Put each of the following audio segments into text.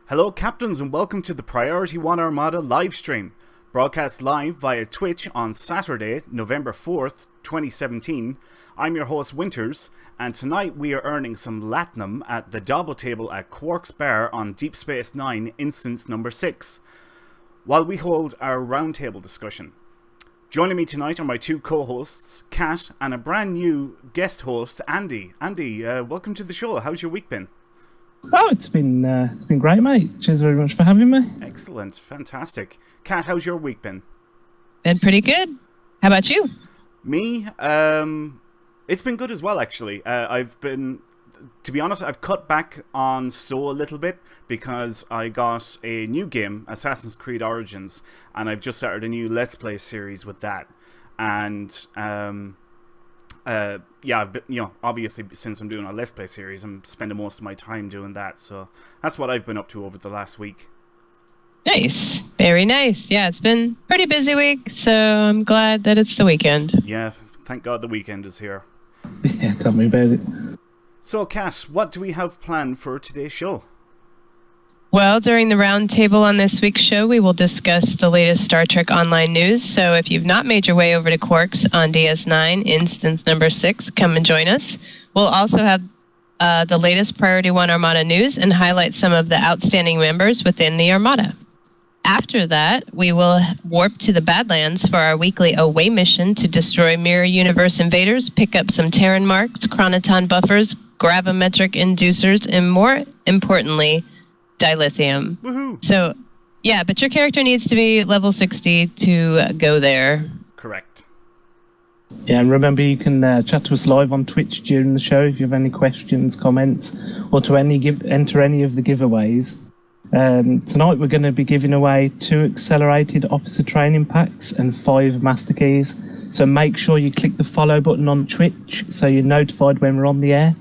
Hello captains and welcome to the Priority One Armada live stream, broadcast live via Twitch on Saturday, November 4th, 2017. I'm your host Winters, and tonight we are earning some latinum at the Dobbo table at Quarks Bar on Deep Space Nine, instance number 6, while we hold our roundtable discussion. Joining me tonight are my two co-hosts, Kat, and a brand new guest host, Andy. Andy, welcome to the show. How's your week been? Oh, it's been great, mate. Cheers very much for having me. Excellent, fantastic. Kat, how's your week been? Been pretty good. How about you? Me, it's been good as well, actually. To be honest, I've cut back on STO a little bit because I got a new game, Assassin's Creed Origins, and I've just started a new Let's Play series with that. And I've been, obviously since I'm doing a Let's Play series, I'm spending most of my time doing that. So that's what I've been up to over the last week. Nice. Very nice. Yeah, it's been a pretty busy week, so I'm glad that it's the weekend. Yeah, thank God the weekend is here. Yeah, tell me about it. So, Kat, what do we have planned for today's show? Well, during the roundtable on this week's show, we will discuss the latest Star Trek online news. So if you've not made your way over to Quarks on DS9, instance number 6, come and join us. We'll also have the latest Priority One Armada news and highlight some of the outstanding members within the Armada. After that, we will warp to the Badlands for our weekly away mission to destroy Mirror Universe invaders, pick up some Terran marks, chronoton buffers, gravimetric inducers, and more importantly, dilithium. Woohoo! So, yeah, but your character needs to be level 60 to go there. Correct. Yeah, and remember you can chat to us live on Twitch during the show if you have any questions, comments, or to enter any of the giveaways. Tonight we're going to be giving away 2 accelerated officer training packs and 5 master keys. So make sure you click the follow button on Twitch so you're notified when we're on the air.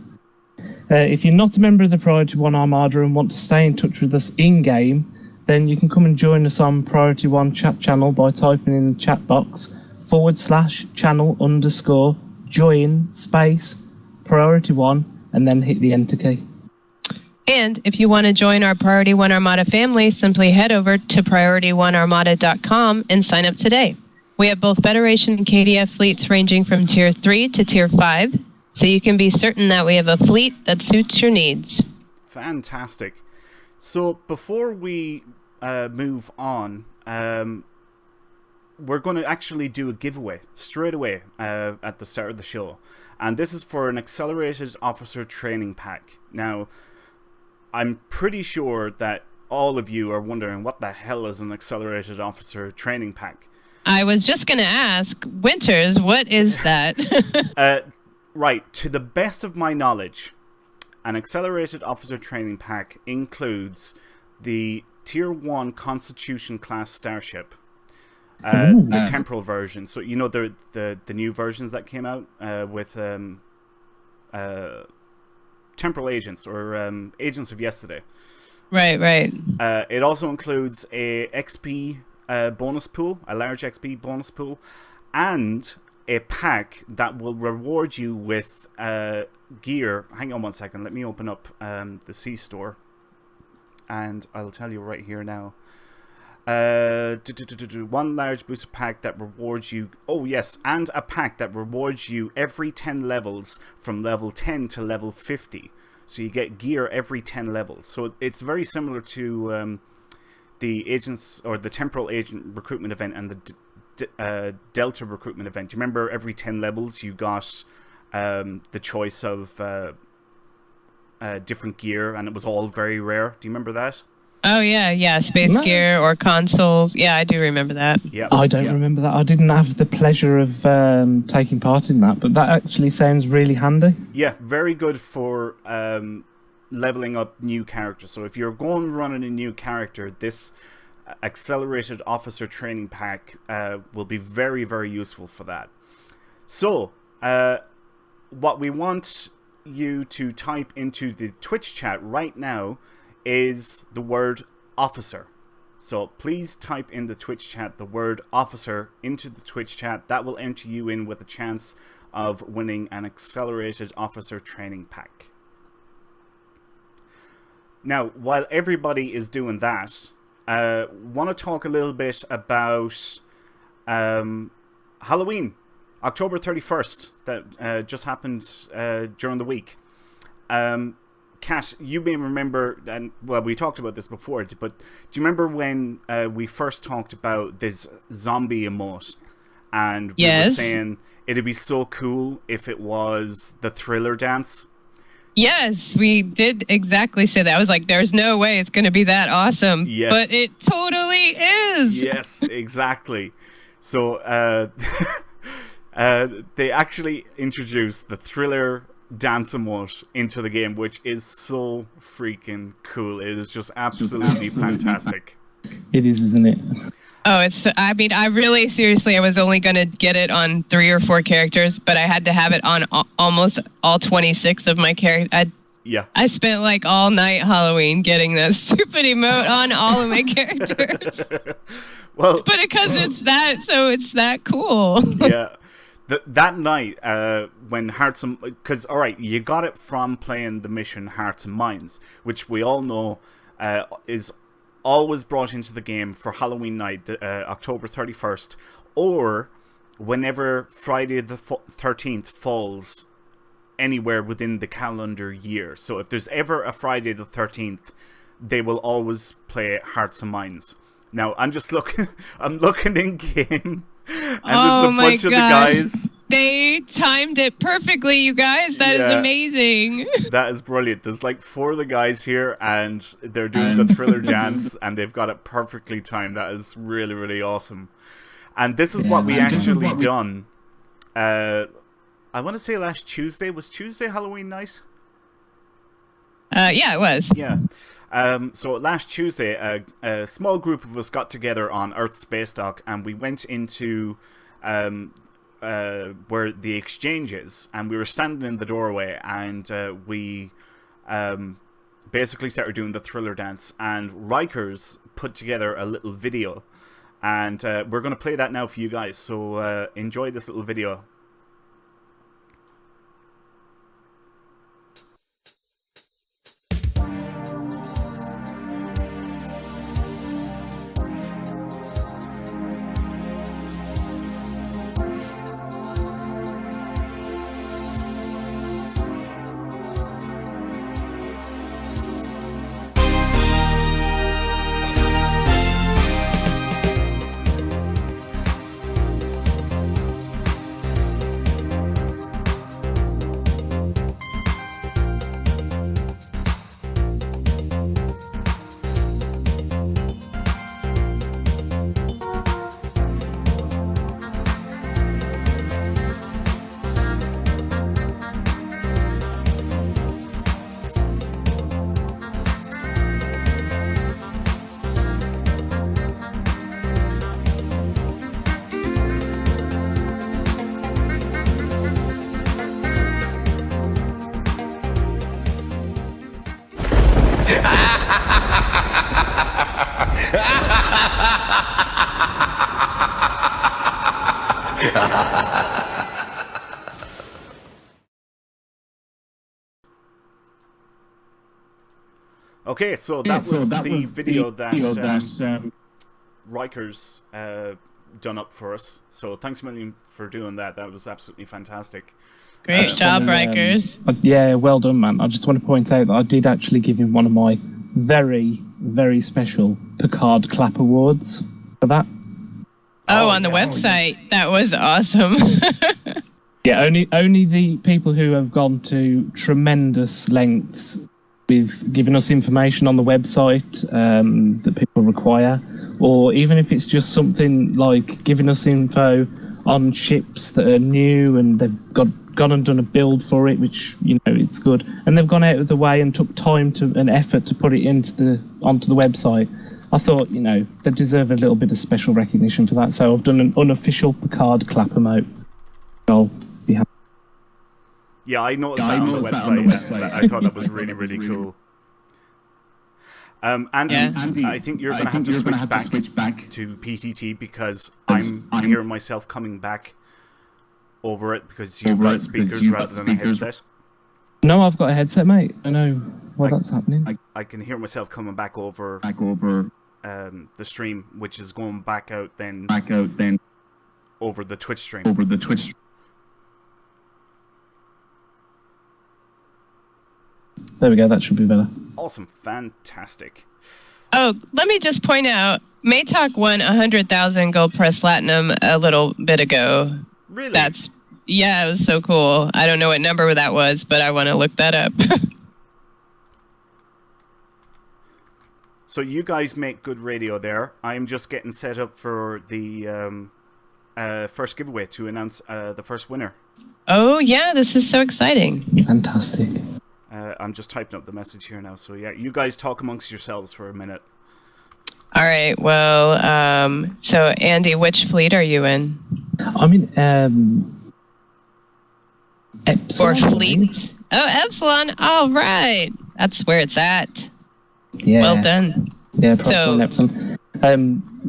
If you're not a member of the Priority One Armada and want to stay in touch with us in-game, then you can come and join us on Priority One chat channel by typing in the chat box /channel_join space Priority One and then hit the enter key. And if you want to join our Priority One Armada family, simply head over to priorityOneArmada.com and sign up today. We have both Federation and KDF fleets ranging from Tier 3 to Tier 5, so you can be certain that we have a fleet that suits your needs. Fantastic. So before we move on, we're going to actually do a giveaway straight away at the start of the show. And this is for an accelerated officer training pack. Now, I'm pretty sure that all of you are wondering what the hell is an accelerated officer training pack. I was just going to ask, Winters, what is that? Right, to the best of my knowledge, an accelerated officer training pack includes the Tier 1 Constitution class starship, the temporal version. So, you know, the new versions that came out with temporal agents or agents of yesterday. Right. It also includes a XP bonus pool, a large XP bonus pool, and a pack that will reward you with gear. Hang on one second. Let me open up the C store, and I'll tell you right here now. One large booster pack that rewards you. Oh yes, and a pack that rewards you every 10 levels from level 10 to level 50. So you get gear every 10 levels. So it's very similar to the agents or the temporal agent recruitment event and the Delta recruitment event. Do you remember every 10 levels you got the choice of different gear, and it was all very rare? Do you remember that? Oh, yeah, space gear or consoles. Yeah, I do remember that. Yeah, I don't remember that. I didn't have the pleasure of taking part in that, but that actually sounds really handy. Yeah, very good for leveling up new characters. So if you're going running a new character, this accelerated officer training pack will be very, very useful for that. So what we want you to type into the Twitch chat right now is the word officer. So please type in the Twitch chat the word officer into the Twitch chat. That will enter you in with a chance of winning an accelerated officer training pack. Now, while everybody is doing that, want to talk a little bit about Halloween, October 31st, that just happened during the week. Kat, you may remember, and well, we talked about this before, but do you remember when we first talked about this zombie emote? And we were saying it'd be so cool if it was the Thriller dance. Yes, we did exactly say that. I was like, there's no way it's going to be that awesome. Yes. But it totally is. Yes, exactly. So they actually introduced the Thriller dance emote into the game, which is so freaking cool. It is just absolutely fantastic. It is, isn't it? Oh, I was only going to get it on 3 or 4 characters, but I had to have it on almost all 26 of my characters. I spent like all night Halloween getting that stupid emote on all of my characters. But because it's that cool. Yeah. That night, when Hearts and... Because, all right, you got it from playing the mission Hearts and Minds, which we all know is always brought into the game for Halloween night, October 31st, or whenever Friday the 13th falls anywhere within the calendar year. So if there's ever a Friday the 13th, they will always play Hearts and Minds. Now, I'm looking in-game... And there's a bunch of the guys. They timed it perfectly, you guys. That is amazing. That is brilliant. There's like 4 of the guys here, and they're doing the Thriller dance, and they've got it perfectly timed. That is really, really awesome. And this is what we actually done. I want to say last Tuesday. Was Tuesday Halloween night? Yeah, it was. Yeah. So last Tuesday, a small group of us got together on Earth Space Dock, and we went into where the exchange is, and we were standing in the doorway, and we basically started doing the Thriller dance, and Rikers put together a little video, and we're going to play that now for you guys, so enjoy this little video. Okay, so that was the video that Rikers done up for us. So thanks a million for doing that. That was absolutely fantastic. Great job, Rikers. Yeah, well done, man. I just want to point out that I did actually give him one of my very, very special Picard Clap Awards for that. Oh, on the website. That was awesome. Yeah, only the people who have gone to tremendous lengths with giving us information on the website that people require, or even if it's just something like giving us info on ships that are new and they've gone and done a build for it, which, you know, it's good, and they've gone out of the way and took time and effort to put it onto the website. I thought, you know, they deserve a little bit of special recognition for that. So I've done an unofficial Picard clap emote. I'll be happy. Yeah, I noticed that on the website. I thought that was really, really cool. Andy, I think you're going to have to switch back to PTT because I'm hearing myself coming back over it because you've got speakers rather than a headset. No, I've got a headset, mate. I know why that's happening. I can hear myself coming back over the stream, which is going back out then over the Twitch stream. There we go. That should be better. Awesome. Fantastic. Oh, let me just point out, Maytalk won 100,000 Gold Press Platinum a little bit ago. Really? Yeah, it was so cool. I don't know what number that was, but I want to look that up. So you guys make good radio there. I'm just getting set up for the first giveaway to announce the first winner. Oh, yeah, this is so exciting. Fantastic. I'm just typing up the message here now. So yeah, you guys talk amongst yourselves for a minute. All right, well, so Andy, which fleet are you in? I'm in Epsilon. Or fleet? Oh, Epsilon. All right. That's where it's at. Yeah. Well done. Yeah, probably Epsilon.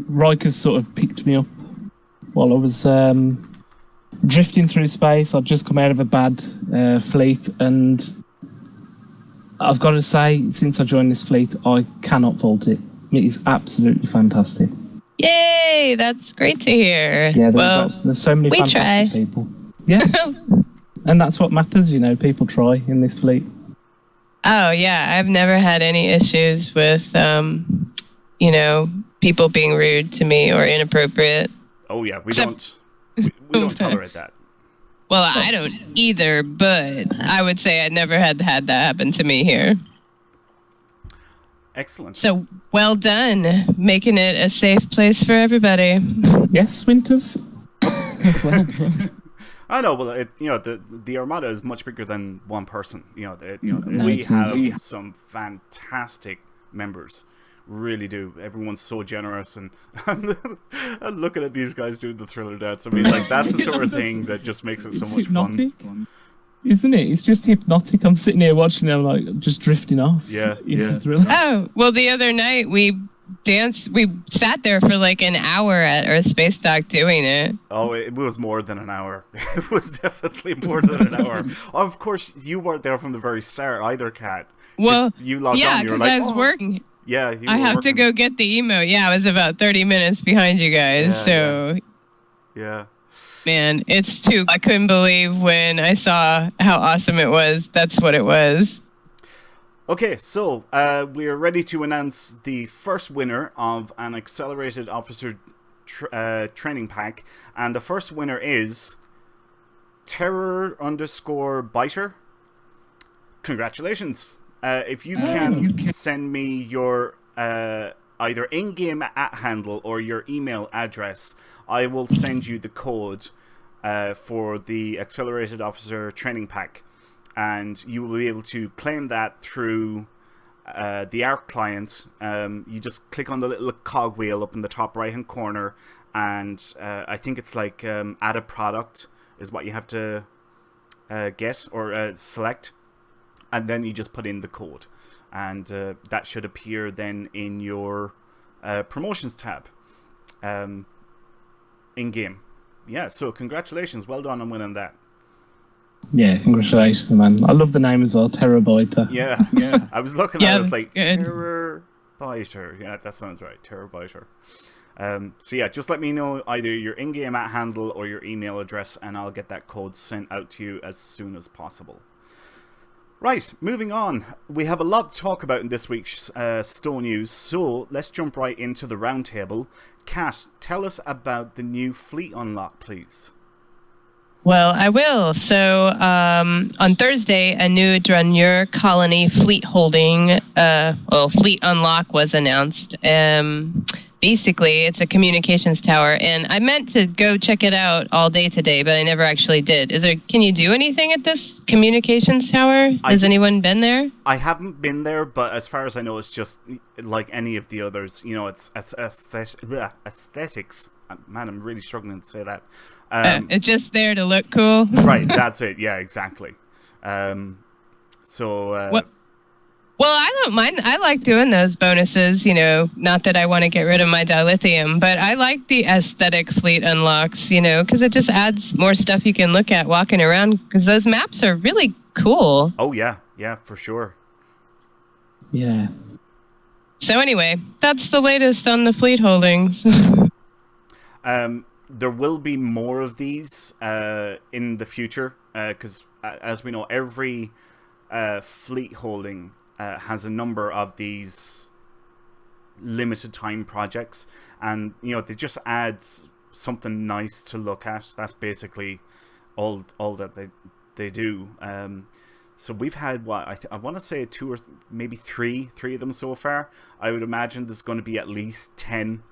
Riker's sort of picked me up while I was drifting through space. I'd just come out of a bad fleet, and I've got to say, since I joined this fleet, I cannot fault it. It is absolutely fantastic. Yay! That's great to hear. Yeah, there's so many fantastic people. Yeah. And that's what matters, people try in this fleet. Oh, yeah. I've never had any issues with, people being rude to me or inappropriate. Oh, yeah. We don't tolerate that. Well, I don't either, but I would say I never had that happen to me here. Excellent. So, well done. Making it a safe place for everybody. Yes, Winters. Well done. I know. Well, the Armada is much bigger than one person. We have some fantastic members. Really do. Everyone's so generous, and I'm looking at these guys doing the thriller dance. I mean, that's the sort of thing that just makes it so much fun. Isn't it? It's just hypnotic. I'm sitting here watching them, just drifting off. Yeah. Oh, well, the other night we sat there for an hour at Earth Space Dock doing it. Oh, it was more than an hour. It was definitely more than an hour. Of course, you weren't there from the very start either, Kat. Well, you logged on, you were I was working. Yeah, I have to go get the emote. Yeah, I was about 30 minutes behind you guys. Yeah. Man, it's too. I couldn't believe when I saw how awesome it was. That's what it was. Okay, so we are ready to announce the first winner of an accelerated officer training pack, and the first winner is Terror_Biter. Congratulations! If you can send me your either in-game @handle or your email address, I will send you the code for the accelerated officer training pack. And you will be able to claim that through the ARC client. You just click on the little cogwheel up in the top right-hand corner, and I think it's add a product is what you have to get or select, and then you just put in the code, and that should appear then in your promotions tab in-game. Yeah, so congratulations. Well done on winning that. Yeah, congratulations, man. I love the name as well, Terrorbiter. Yeah. I was looking at it, I was like, good. Terrorbiter. Yeah, that sounds right, Terrorbiter. So yeah, just let me know either your in-game @handle or your email address, and I'll get that code sent out to you as soon as possible. Right, moving on. We have a lot to talk about in this week's Stowe News, so let's jump right into the roundtable. Kat, tell us about the new fleet unlock, please. Well, I will. So on Thursday, a new Drunur colony fleet unlock was announced. Basically, it's a communications tower, and I meant to go check it out all day today, but I never actually did. Can you do anything at this communications tower? Has anyone been there? I haven't been there, but as far as I know, it's just like any of the others. It's aesthetics. Man, I'm really struggling to say that. It's just there to look cool. Right, that's it. Yeah, exactly. Well, I don't mind. I like doing those bonuses, not that I want to get rid of my dilithium, but I like the aesthetic fleet unlocks, because it just adds more stuff you can look at walking around, because those maps are really cool. Oh yeah, for sure. Yeah. So anyway, that's the latest on the fleet holdings. There will be more of these in the future because, as we know, every fleet holding has a number of these limited time projects, and they just add something nice to look at. That's basically all that they do. So we've had I want to say 2 or maybe three of them so far. I would imagine there's going to be at least 10.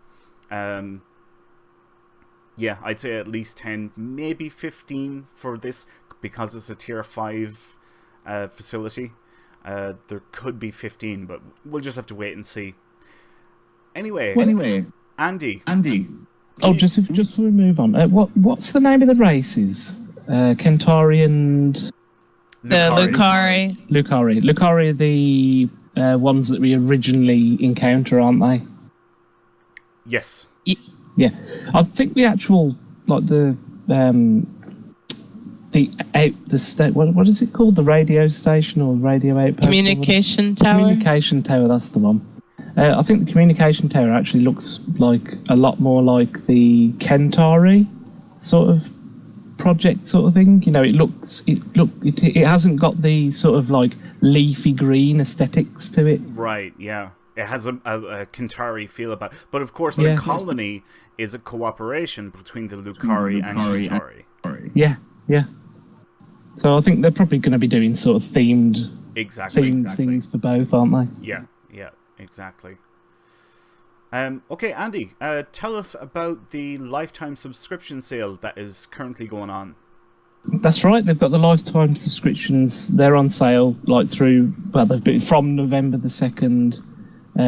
Yeah, I'd say at least 10, maybe 15 for this, because it's a tier 5 facility. There could be 15, but we'll just have to wait and see. Anyway, Andy. Oh, just before we move on, what's the name of the races? Kentari and Lucari. Lucari are the ones that we originally encounter, aren't they? Yes. Yeah, I think the actual what is it called? The radio station or radio outpost? Communication tower. Communication tower, that's the one. I think the communication tower actually looks like a lot more like the Kentari sort of project sort of thing. It hasn't got the sort of like leafy green aesthetics to it. Right. Yeah. It has a Kentari feel about it. But of course, the colony is a cooperation between the Lucari and Kentari. Yeah. So I think they're probably going to be doing sort of themed things for both, aren't they? Yeah, exactly. Okay, Andy, tell us about the lifetime subscription sale that is currently going on. That's right. They've got the lifetime subscriptions. They're on sale they've been from November the 2nd. 8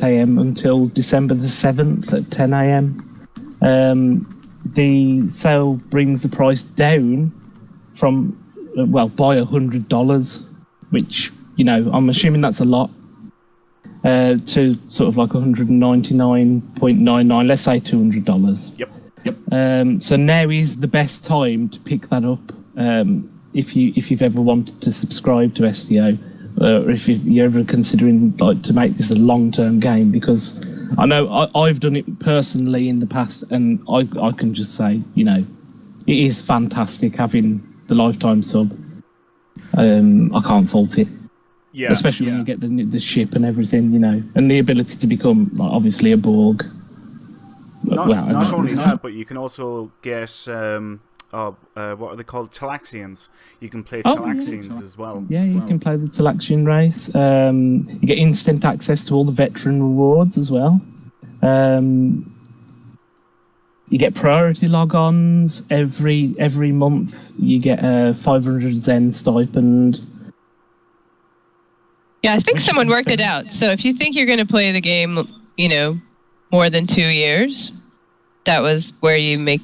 a.m. until December the 7th at 10 a.m. The sale brings the price down from, by $100, which, I'm assuming that's a lot, to sort of like $199.99, let's say $200. Yep. So now is the best time to pick that up if you've ever wanted to subscribe to STO. Or if you're ever considering to make this a long-term game, because I know I've done it personally in the past, and I can just say, it is fantastic having the lifetime sub. I can't fault it. Yeah. Especially when you get the ship and everything, and the ability to become obviously a Borg. Not only that, but you can also get what are they called? Talaxians. You can play Talaxians as well. Yeah, you can play the Talaxian race. You get instant access to all the veteran rewards as well. You get priority log-ons every month. You get a 500 Zen stipend. Yeah, I think someone worked it out. So if you think you're going to play the game, more than 2 years, that was where you make,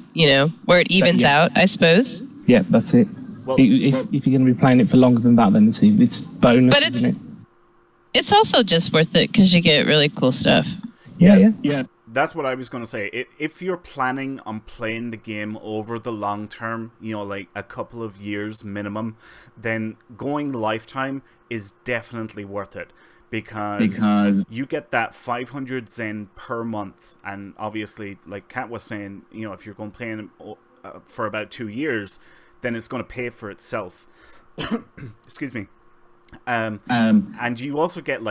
where it evens out, I suppose. Yeah, that's it. Well, if you're going to be playing it for longer than that, then it's bonus, but isn't it? It's also just worth it because you get really cool stuff. Yeah. That's what I was going to say. If you're planning on playing the game over the long term, like a couple of years minimum, then going lifetime is definitely worth it. Because you get that 500 Zen per month, and obviously, like Kat was saying, if you're going playing for about 2 years, then it's going to pay for itself. Excuse me. And you also get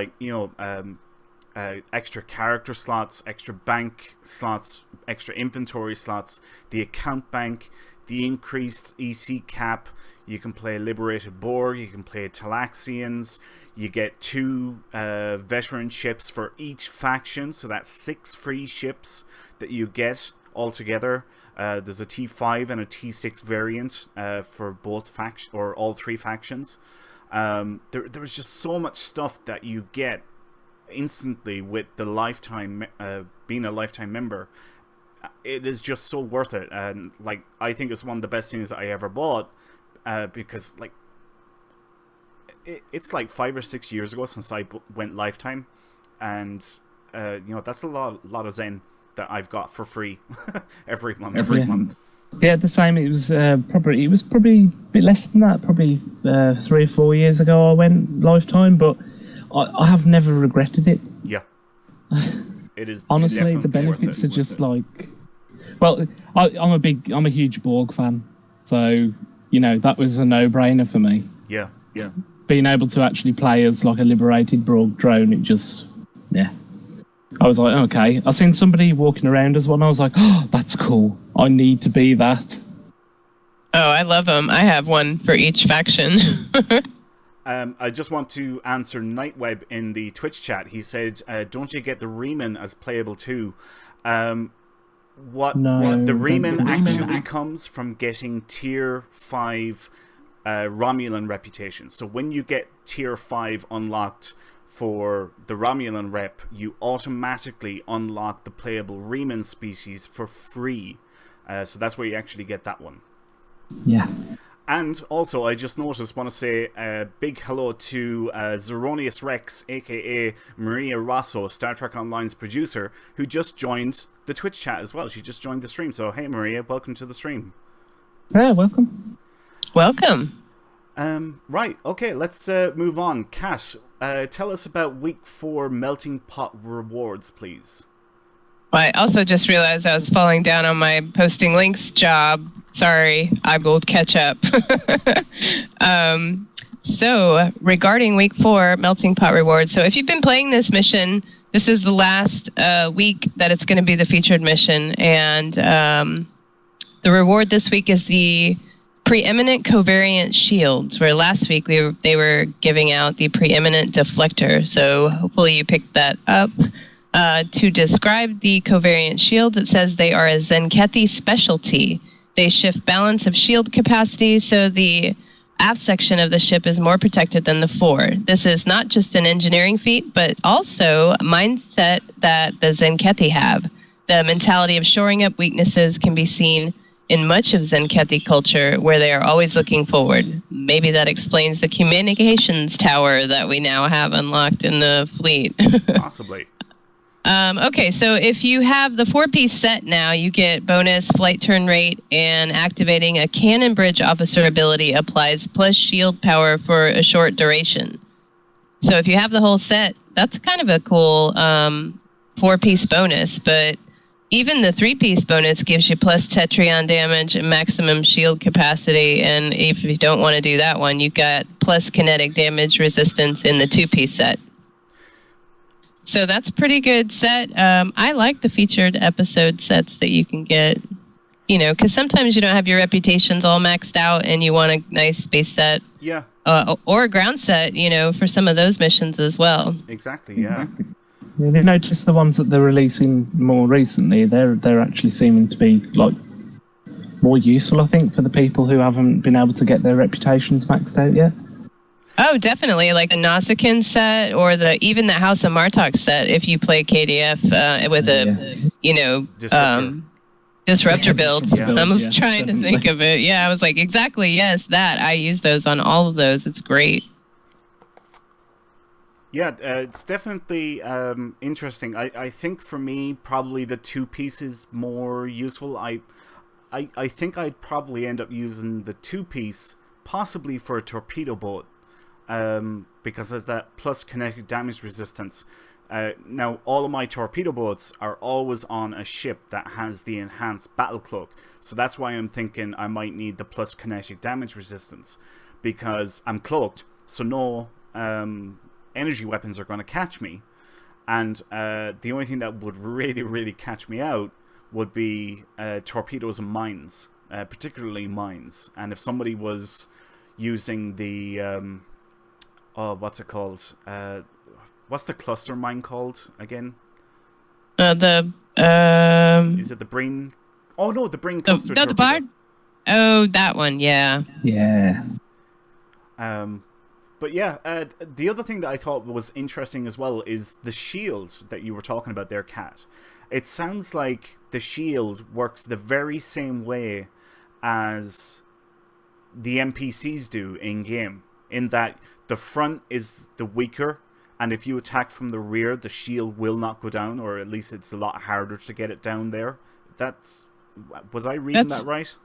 extra character slots, extra bank slots, extra inventory slots, the account bank, the increased EC cap. You can play Liberated Borg, you can play Talaxians. You get 2 veteran ships for each faction, so that's 6 free ships that you get altogether. There's a T5 and a T6 variant for both or all 3 factions. There's just so much stuff that you get instantly with the lifetime being a lifetime member. It is just so worth it, and I think it's one of the best things I ever bought because it's 5 or 6 years ago since I went lifetime, and that's a lot of Zen that I've got for free every month. Yeah, the same. It was probably bit less than that, probably 3 or 4 years ago I went lifetime, but I have never regretted it. Yeah. It is honestly, the benefits are just like, well, I'm a huge Borg fan, so that was a no-brainer for me. Yeah. Being able to actually play as like a liberated Borg drone, it just, yeah. I was like, okay. I seen somebody walking around as one. I was like, oh, that's cool. I need to be that. Oh, I love them. I have one for each faction. I just want to answer Nightweb in the Twitch chat. He said, don't you get the Riemann as playable too? The Riemann actually comes from getting tier 5 Romulan reputation. So when you get tier 5 unlocked for the Romulan rep, you automatically unlock the playable Riemann species for free. So that's where you actually get that one. Yeah. And also, I just want to say a big hello to Zeronius Rex, aka Maria Rosso, Star Trek Online's producer, who just joined the Twitch chat as well. She just joined the stream. So, hey, Maria, welcome to the stream. Yeah, welcome. Welcome. Right, okay, let's move on. Kat, tell us about Week 4 Melting Pot rewards, please. I also just realized I was falling down on my posting links job. Sorry, I will catch up. So, regarding Week 4 Melting Pot rewards, so if you've been playing this mission, this is the last week that it's going to be the featured mission, and the reward this week is the preeminent covariant shields, where last week they were giving out the preeminent deflector, so hopefully you picked that up. To describe the covariant shields, it says they are a Zenkethi specialty. They shift balance of shield capacity, so the aft section of the ship is more protected than the fore. This is not just an engineering feat, but also a mindset that the Zenkethi have. The mentality of shoring up weaknesses can be seen in much of Zenkethi culture, where they are always looking forward. Maybe that explains the communications tower that we now have unlocked in the fleet. Possibly. Okay, so if you have the 4-piece set now, you get bonus flight turn rate, and activating a cannon bridge officer ability applies plus shield power for a short duration. So if you have the whole set, that's kind of a cool 4-piece bonus, but even the 3-piece bonus gives you plus Tetrion damage and maximum shield capacity, and if you don't want to do that one, you've got plus kinetic damage resistance in the 2-piece set. So that's a pretty good set. I like the featured episode sets that you can get, because sometimes you don't have your reputations all maxed out and you want a nice space set. Yeah. Or a ground set, for some of those missions as well. Exactly, yeah. Yeah, you notice the ones that they're releasing more recently, they're actually seeming to be like more useful, I think, for the people who haven't been able to get their reputations maxed out yet. Oh, definitely, like the Nausicaan set, or even the House of Martok set. If you play KDF with a disruptor build, Yeah. I was trying to think of it. Yeah, I was like, exactly, yes, that I use those on all of those. It's great. Yeah, it's definitely interesting. I think for me, probably the 2-piece is more useful. I think I'd probably end up using the 2-piece, possibly for a torpedo boat. Because there's that plus kinetic damage resistance. Now, all of my torpedo boats are always on a ship that has the enhanced battle cloak. So that's why I'm thinking I might need the plus kinetic damage resistance. Because I'm cloaked, so no energy weapons are going to catch me. And the only thing that would really, really catch me out would be torpedoes and mines. Particularly mines. And if somebody was using the... what's it called? What's the cluster mine called again? Is it the brain? Oh no, the brain cluster. No, the Bard. Oh, that one. Yeah. Yeah. But yeah, the other thing that I thought was interesting as well is the shield that you were talking about there, Kat. It sounds like the shield works the very same way as the NPCs do in game, in that the front is the weaker, and if you attack from the rear, the shield will not go down, or at least it's a lot harder to get it down there. Was I reading that right?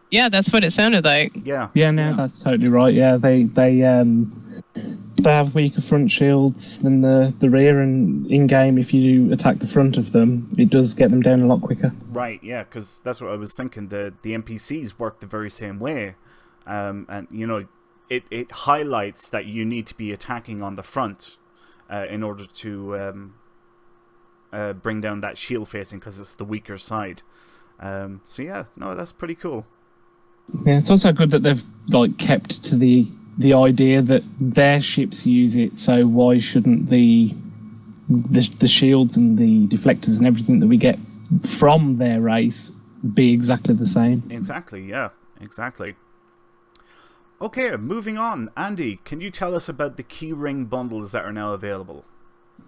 Yeah, that's what it sounded like. Yeah. Yeah, no, that's totally right. Yeah, they have weaker front shields than the rear, and in game, if you attack the front of them, it does get them down a lot quicker. Right, yeah, because that's what I was thinking. The NPCs work the very same way, and you know, it highlights that you need to be attacking on the front in order to bring down that shield facing, because it's the weaker side. So yeah, no, that's pretty cool. Yeah, it's also good that they've like kept to the idea that their ships use it, so why shouldn't the shields and the deflectors and everything that we get from their race be exactly the same? Exactly, yeah, exactly. Okay, moving on. Andy, can you tell us about the keyring bundles that are now available?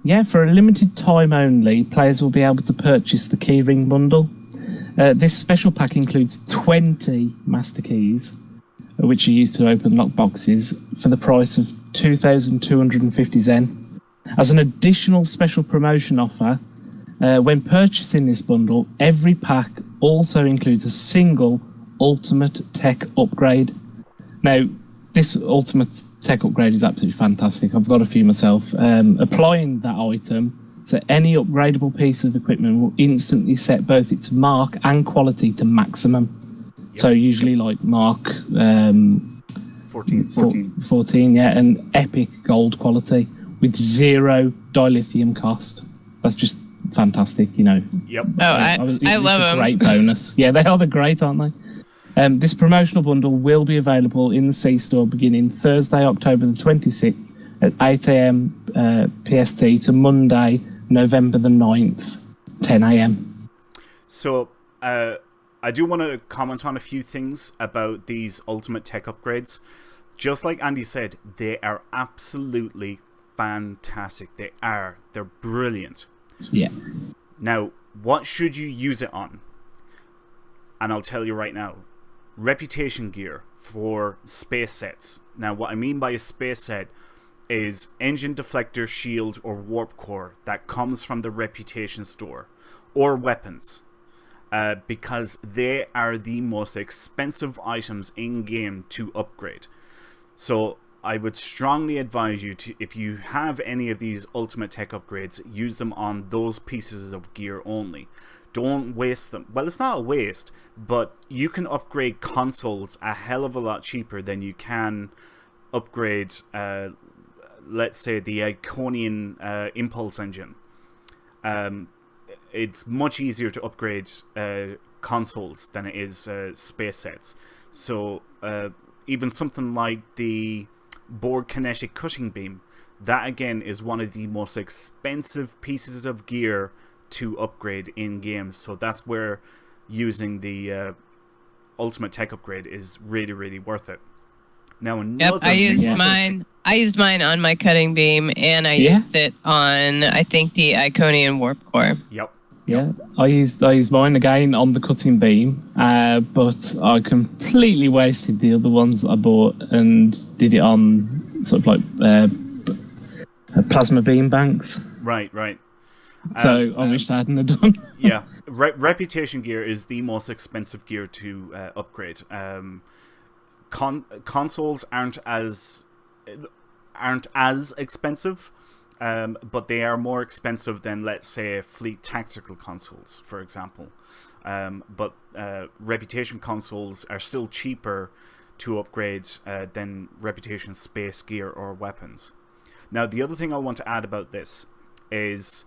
Yeah, for a limited time only, players will be able to purchase the keyring bundle. This special pack includes 20 master keys, which are used to open lockboxes, for the price of 2,250 Zen. As an additional special promotion offer, when purchasing this bundle, every pack also includes a single ultimate tech upgrade. Now, this ultimate tech upgrade is absolutely fantastic. I've got a few myself. Applying that item to any upgradable piece of equipment will instantly set both its mark and quality to maximum. Yep. So usually like mark 14, yeah, and epic gold quality with 0 dilithium cost. That's just fantastic, you know. Yep. Oh, I love them. It's a great bonus. Yeah, they are the great, aren't they? This promotional bundle will be available in the C-Store beginning Thursday, October the 26th at 8 a.m. PST to Monday, November the 9th, 10 a.m. So, I do want to comment on a few things about these ultimate tech upgrades. Just like Andy said, they are absolutely fantastic. They're brilliant. Yeah. Now, what should you use it on? And I'll tell you right now. Reputation gear for space sets. Now, what I mean by a space set is engine deflector, shield, or warp core that comes from the Reputation store, or weapons, because they are the most expensive items in game to upgrade. So I would strongly advise you to, if you have any of these ultimate tech upgrades, use them on those pieces of gear only. Don't waste them. Well, it's not a waste, but you can upgrade consoles a hell of a lot cheaper than you can upgrade, let's say, the Iconian Impulse engine. It's much easier to upgrade consoles than it is space sets. So even something like the Borg Kinetic Cutting Beam, that again is one of the most expensive pieces of gear to upgrade in games. So that's where using the ultimate tech upgrade is really, really worth it. Now, yep, I used mine. I used mine on my cutting beam, and I used it on, I think, the Iconian warp core. Yep. Yeah, I used mine again on the cutting beam, but I completely wasted the other ones that I bought and did it on sort of like plasma beam banks. Right. So I wished I hadn't have done. Yeah, reputation gear is the most expensive gear to upgrade. Consoles aren't as expensive, but they are more expensive than, let's say, fleet tactical consoles, for example. But reputation consoles are still cheaper to upgrade than reputation space gear or weapons. Now, the other thing I want to add about this is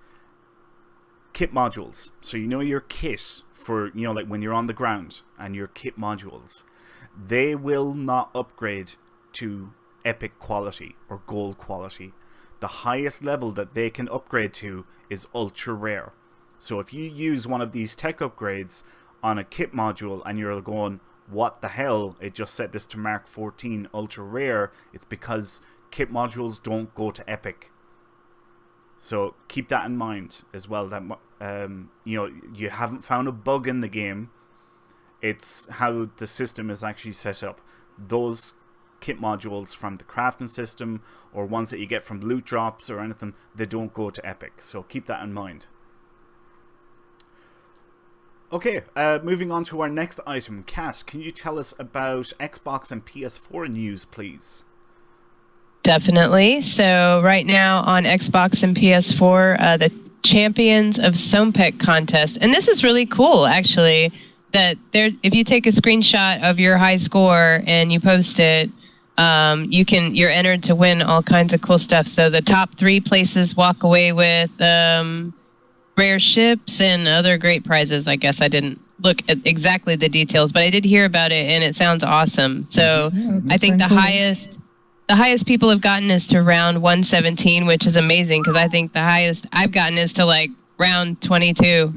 kit modules. So you know your kit for, you know, like when you're on the ground, and your kit modules, they will not upgrade to epic quality or gold quality. The highest level that they can upgrade to is ultra rare. So if you use one of these tech upgrades on a kit module and you're going, what the hell, it just set this to Mark 14 ultra rare, it's because kit modules don't go to epic. So keep that in mind as well, that you know, you haven't found a bug in the game. It's how the system is actually set up. Those kit modules from the crafting system, or ones that you get from loot drops or anything, they don't go to epic. So keep that in mind. Okay, moving on to our next item. Cass, can you tell us about Xbox and PS4 news, please? Definitely. So right now on Xbox and PS4, the Champions of Sompek contest, and this is really cool, actually. That there, if you take a screenshot of your high score and you post it, you're entered to win all kinds of cool stuff. So the top 3 places walk away with rare ships and other great prizes. I guess I didn't look at exactly the details, but I did hear about it, and it sounds awesome. So I think the highest people have gotten is to round 117, which is amazing because I think the highest I've gotten is to like round 22.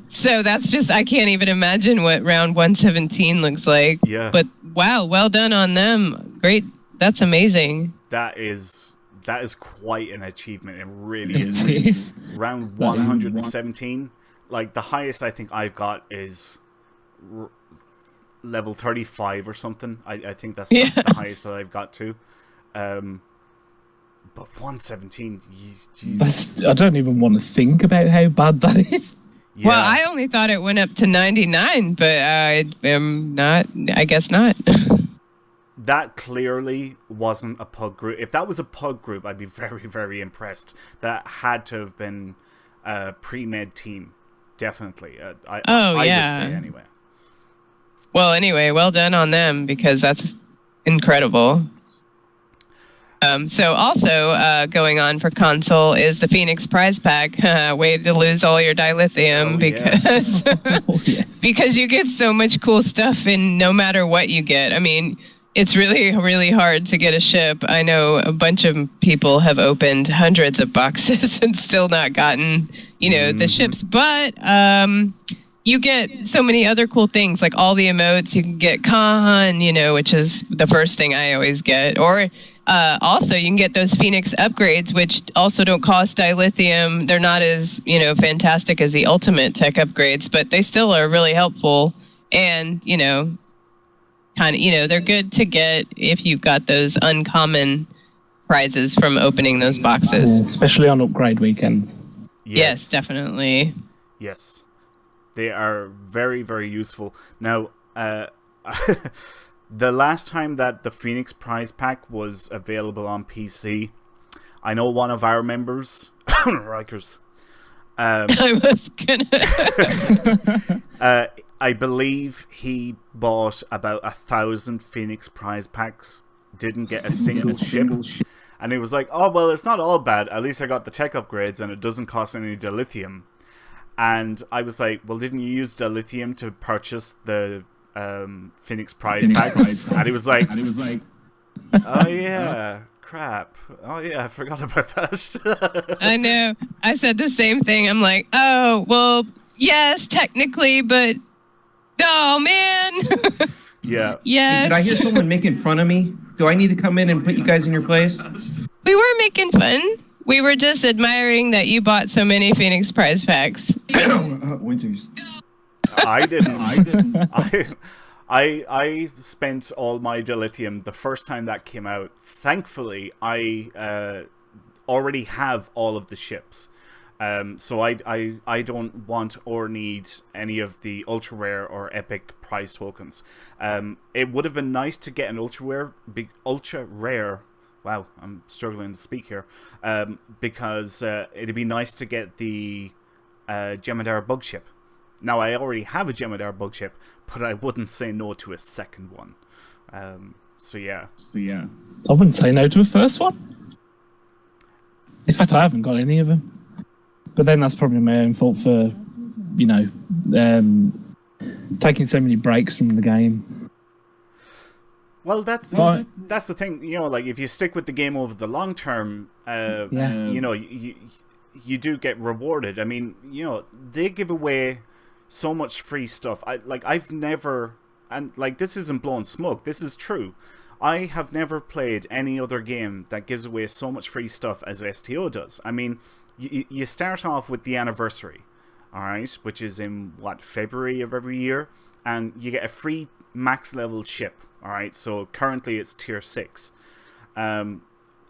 So that's just, I can't even imagine what round 117 looks like. Yeah. But wow, well done on them. Great. That's amazing. That is quite an achievement. It really is. Round 117. Like the highest I think I've got is level 35 or something. I think that's the highest that I've got to. But 117, Jesus. I don't even want to think about how bad that is. Yeah. Well, I only thought it went up to 99, but I am not. I guess not. That clearly wasn't a pug group. If that was a pug group, I'd be very, very impressed. That had to have been a pre-med team. Definitely. I would say anyway. Well, anyway, well done on them because that's incredible. So also going on for console is the Phoenix Prize Pack. Way to lose all your dilithium because you get so much cool stuff in no matter what you get. I mean, it's really, really hard to get a ship. I know a bunch of people have opened hundreds of boxes and still not gotten, the ships. But you get so many other cool things, like all the emotes. You can get Khan, which is the first thing I always get. Or also, you can get those Phoenix upgrades, which also don't cost dilithium. They're not as, fantastic as the ultimate tech upgrades, but they still are really helpful. And, they're good to get if you've got those uncommon prizes from opening those boxes. Yeah, especially on upgrade weekends. Yes, definitely. Yes. They are very, very useful. Now, the last time that the Phoenix Prize Pack was available on PC, I know one of our members, Rikers, I was gonna... I believe he bought about 1,000 Phoenix Prize Packs, didn't get a single ship, and he was like, oh, well, it's not all bad. At least I got the tech upgrades, and it doesn't cost any dilithium. And I was like, well, didn't you use dilithium to purchase the Phoenix Prize Packs? And he was like, oh, yeah, crap. Oh, yeah, I forgot about that. I know. I said the same thing. I'm like, oh, well, yes, technically, but... Oh, man. Yeah. Yes. Did I hear someone making fun of me? Do I need to come in and put you guys in your place? We were making fun. We were just admiring that you bought so many Phoenix Prize Packs. Winters. I didn't. I spent all my dilithium the first time that came out. Thankfully, I already have all of the ships. So I don't want or need any of the ultra rare or epic prize tokens. It would have been nice to get an ultra rare. Wow, I'm struggling to speak here. Because it'd be nice to get the Jemadar bug ship. Now I already have a Jemadar bug ship, but I wouldn't say no to a second one. So yeah. I wouldn't say no to a first one. In fact, I haven't got any of them. But then that's probably my own fault for, taking so many breaks from the game. Well, that's the thing, like if you stick with the game over the long term, you do get rewarded. I mean, they give away so much free stuff. I've never, and like this isn't blowing smoke. This is true. I have never played any other game that gives away so much free stuff as STO does. I mean, you start off with the anniversary, all right, which is in February of every year, and you get a free max level ship. All right, so currently it's tier 6.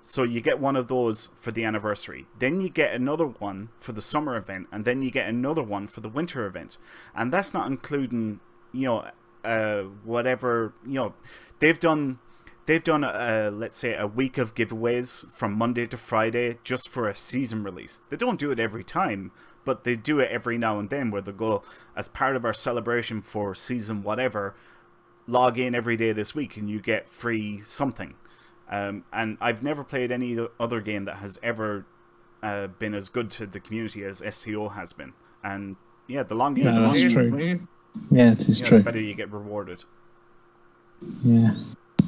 So you get one of those for the anniversary. Then you get another one for the summer event, and then you get another one for the winter event. And that's not including, whatever, they've done let's say a week of giveaways from Monday to Friday just for a season release. They don't do it every time, but they do it every now and then, where they go, as part of our celebration for season whatever, log in every day this week and you get free something. And I've never played any other game that has ever been as good to the community as STO has been. And yeah, the longer you play, that's true. Yeah, it is true. the better you get rewarded. Yeah.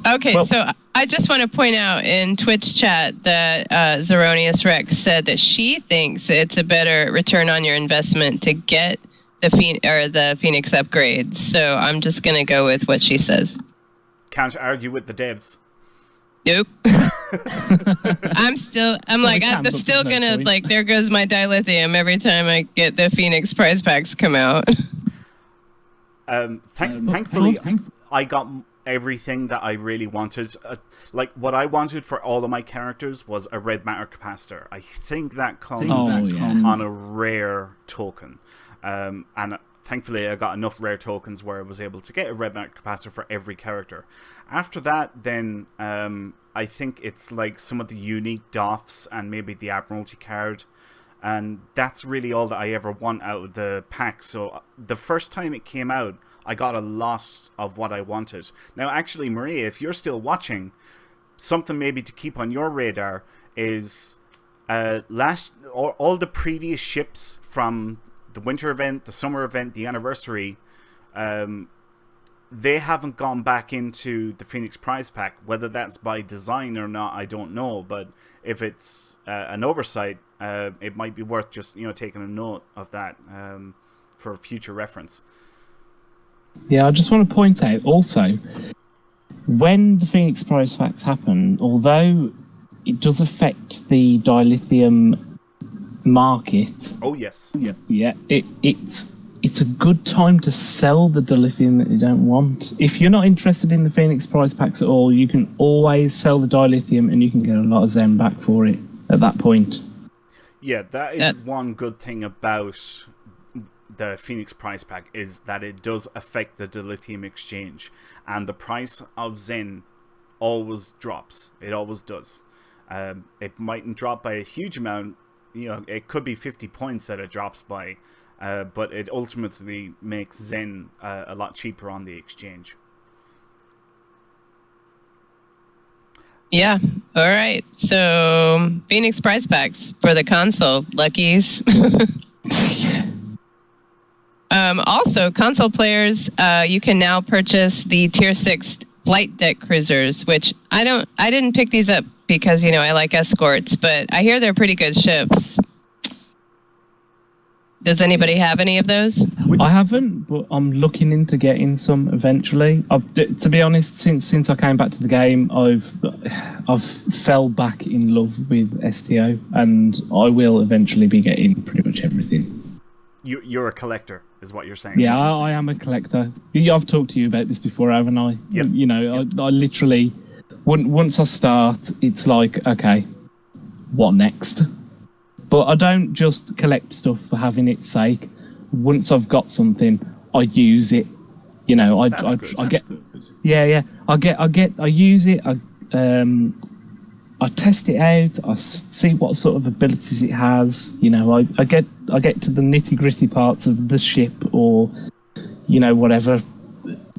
Okay, so I just want to point out in Twitch chat that Zeronius Rex said that she thinks it's a better return on your investment to get the Phoenix upgrades. So I'm just going to go with what she says. Can't argue with the devs. Nope. I'm still gonna like, there goes my dilithium every time I get the Phoenix prize packs come out. Thankfully, I got everything that I really wanted. Like, what I wanted for all of my characters was a red matter capacitor. I think that comes on a rare token. And thankfully, I got enough rare tokens where I was able to get a red matter capacitor for every character. After that, then I think it's like some of the unique doffs and maybe the Admiralty card. And that's really all that I ever want out of the pack. So the first time it came out, I got a lot of what I wanted. Now, actually, Maria, if you're still watching, something maybe to keep on your radar is all the previous ships from the winter event, the summer event, the anniversary, they haven't gone back into the Phoenix prize pack. Whether that's by design or not, I don't know. But if it's an oversight, it might be worth just taking a note of that for future reference. Yeah, I just want to point out also, when the Phoenix prize packs happen, although it does affect the dilithium market. Oh yes. Yeah, it's a good time to sell the dilithium that you don't want. If you're not interested in the Phoenix prize packs at all, you can always sell the dilithium and you can get a lot of Zen back for it at that point. Yeah, that is one good thing about the Phoenix prize pack, is that it does affect the dilithium exchange, and the price of Zen always drops. It always does. It mightn't drop by a huge amount. It could be 50 points that it drops by, but it ultimately makes Zen a lot cheaper on the exchange. Yeah. All right. So Phoenix prize packs for the console, luckies. Also, console players, you can now purchase the Tier 6 flight deck cruisers, which I didn't pick these up because, I like escorts, but I hear they're pretty good ships. Does anybody have any of those? I haven't, but I'm looking into getting some eventually. To be honest, since I came back to the game, I've fell back in love with STO, and I will eventually be getting pretty much everything. You're a collector, is what you're saying. Yeah, I am a collector. I've talked to you about this before, haven't I? Yep. I literally, once I start, it's like, okay, what next? But I don't just collect stuff for having its sake. Once I've got something, I use it. I get. Yeah. I use it. I test it out. I see what sort of abilities it has. I get to the nitty gritty parts of the ship, or whatever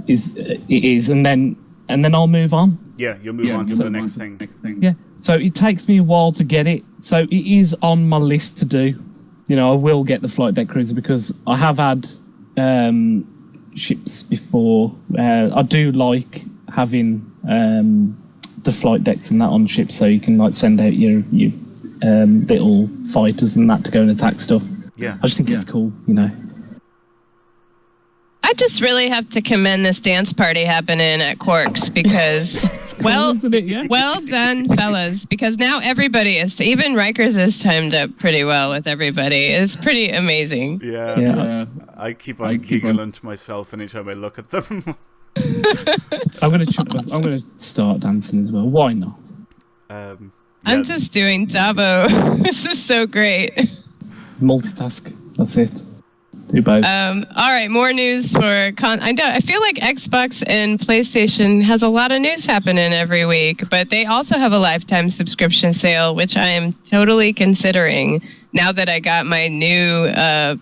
it is, and then I'll move on. Yeah, you'll move on to the next thing. Yeah. So it takes me a while to get it. So it is on my list to do. I will get the flight deck cruiser because I have had ships before. I do like having the flight decks and that on ships, so you can send out your little fighters and that to go and attack stuff. Yeah. I just think it's cool, I just really have to commend this dance party happening at Quarks because, well done, fellas. Because now everybody is, even Rikers is timed up pretty well with everybody. It's pretty amazing. Yeah. I keep on giggling to myself anytime I look at them. I'm gonna start dancing as well. Why not? I'm just doing Dabo. This is so great. Multitask. That's it. Do both. All right, more news for I feel like Xbox and PlayStation has a lot of news happening every week, but they also have a lifetime subscription sale, which I am totally considering now that I got my new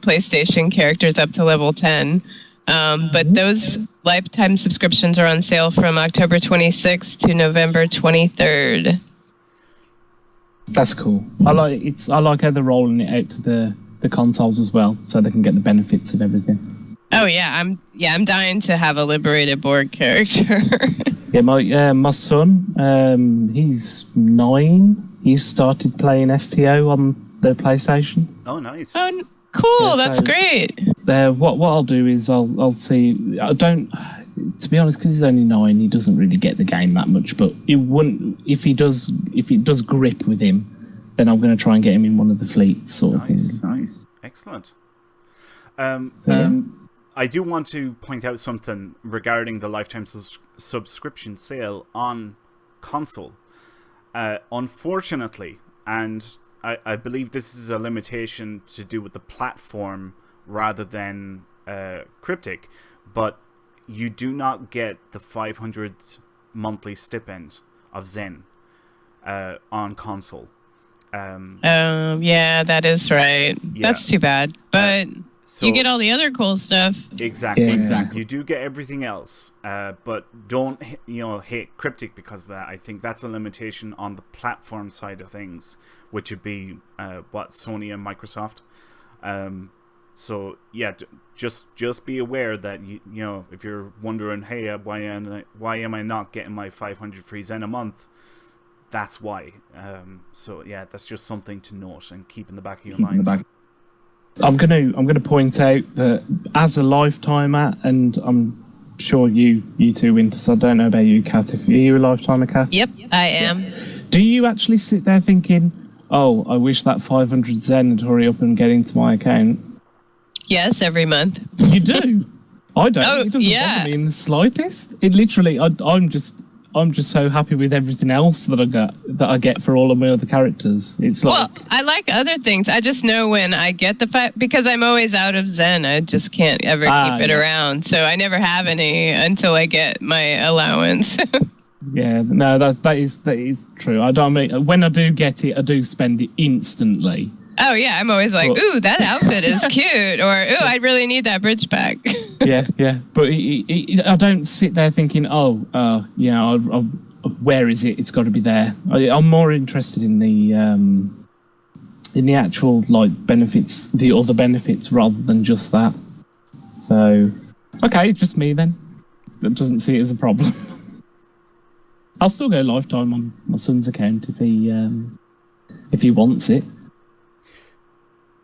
PlayStation characters up to level 10. But those lifetime subscriptions are on sale from October 26th to November 23rd. That's cool. I like how they're rolling it out to the consoles as well, so they can get the benefits of everything. Oh yeah, I'm dying to have a liberated Borg character. Yeah, my son, he's 9. He's started playing STO on the PlayStation. Oh, nice. Oh, cool! Yeah, That's great. What I'll do is I'll see. I don't. To be honest, because he's only 9, he doesn't really get the game that much. But it wouldn't if it does grip with him, then I'm going to try and get him in one of the fleets, sort of thing. Nice. Excellent. I do want to point out something regarding the lifetime subscription sale on console. Unfortunately, and I believe this is a limitation to do with the platform rather than Cryptic, but you do not get the 500 monthly stipend of Zen on console. Yeah, that is right. Yeah. That's too bad. But so, you get all the other cool stuff. Exactly, exactly. You do get everything else, but don't hit Cryptic because of that. I think that's a limitation on the platform side of things, which would be Sony and Microsoft. So yeah, just be aware that you know if you're wondering, hey, why am I not getting my 500 free Zen a month? That's why. So yeah, that's just something to note and keep in the back of your mind. I'm gonna point out that as a lifetimer, and I'm sure you two Winters, I don't know about you, Kat. Are you a lifetimer, Kat? Yep, I am. Do you actually sit there thinking, oh, I wish that 500 Zen would hurry up and get into my account? Yes, every month. You do? I don't. Oh, it doesn't bother me in the slightest. It literally, I'm just so happy with everything else that I get for all of my other characters. It's like, well, I like other things. I just know when I get because I'm always out of Zen. I just can't ever keep it around. So I never have any until I get my allowance. Yeah, no, that is true. When I do get it, I do spend it instantly. Oh yeah, I'm always like, ooh, that outfit is cute, or ooh, I really need that bridge pack. yeah, but I don't sit there thinking, where is it? It's got to be there. I'm more interested in the actual benefits, the other benefits, rather than just that. So, okay, it's just me then. That doesn't see it as a problem. I'll still go lifetime on my son's account if he wants it.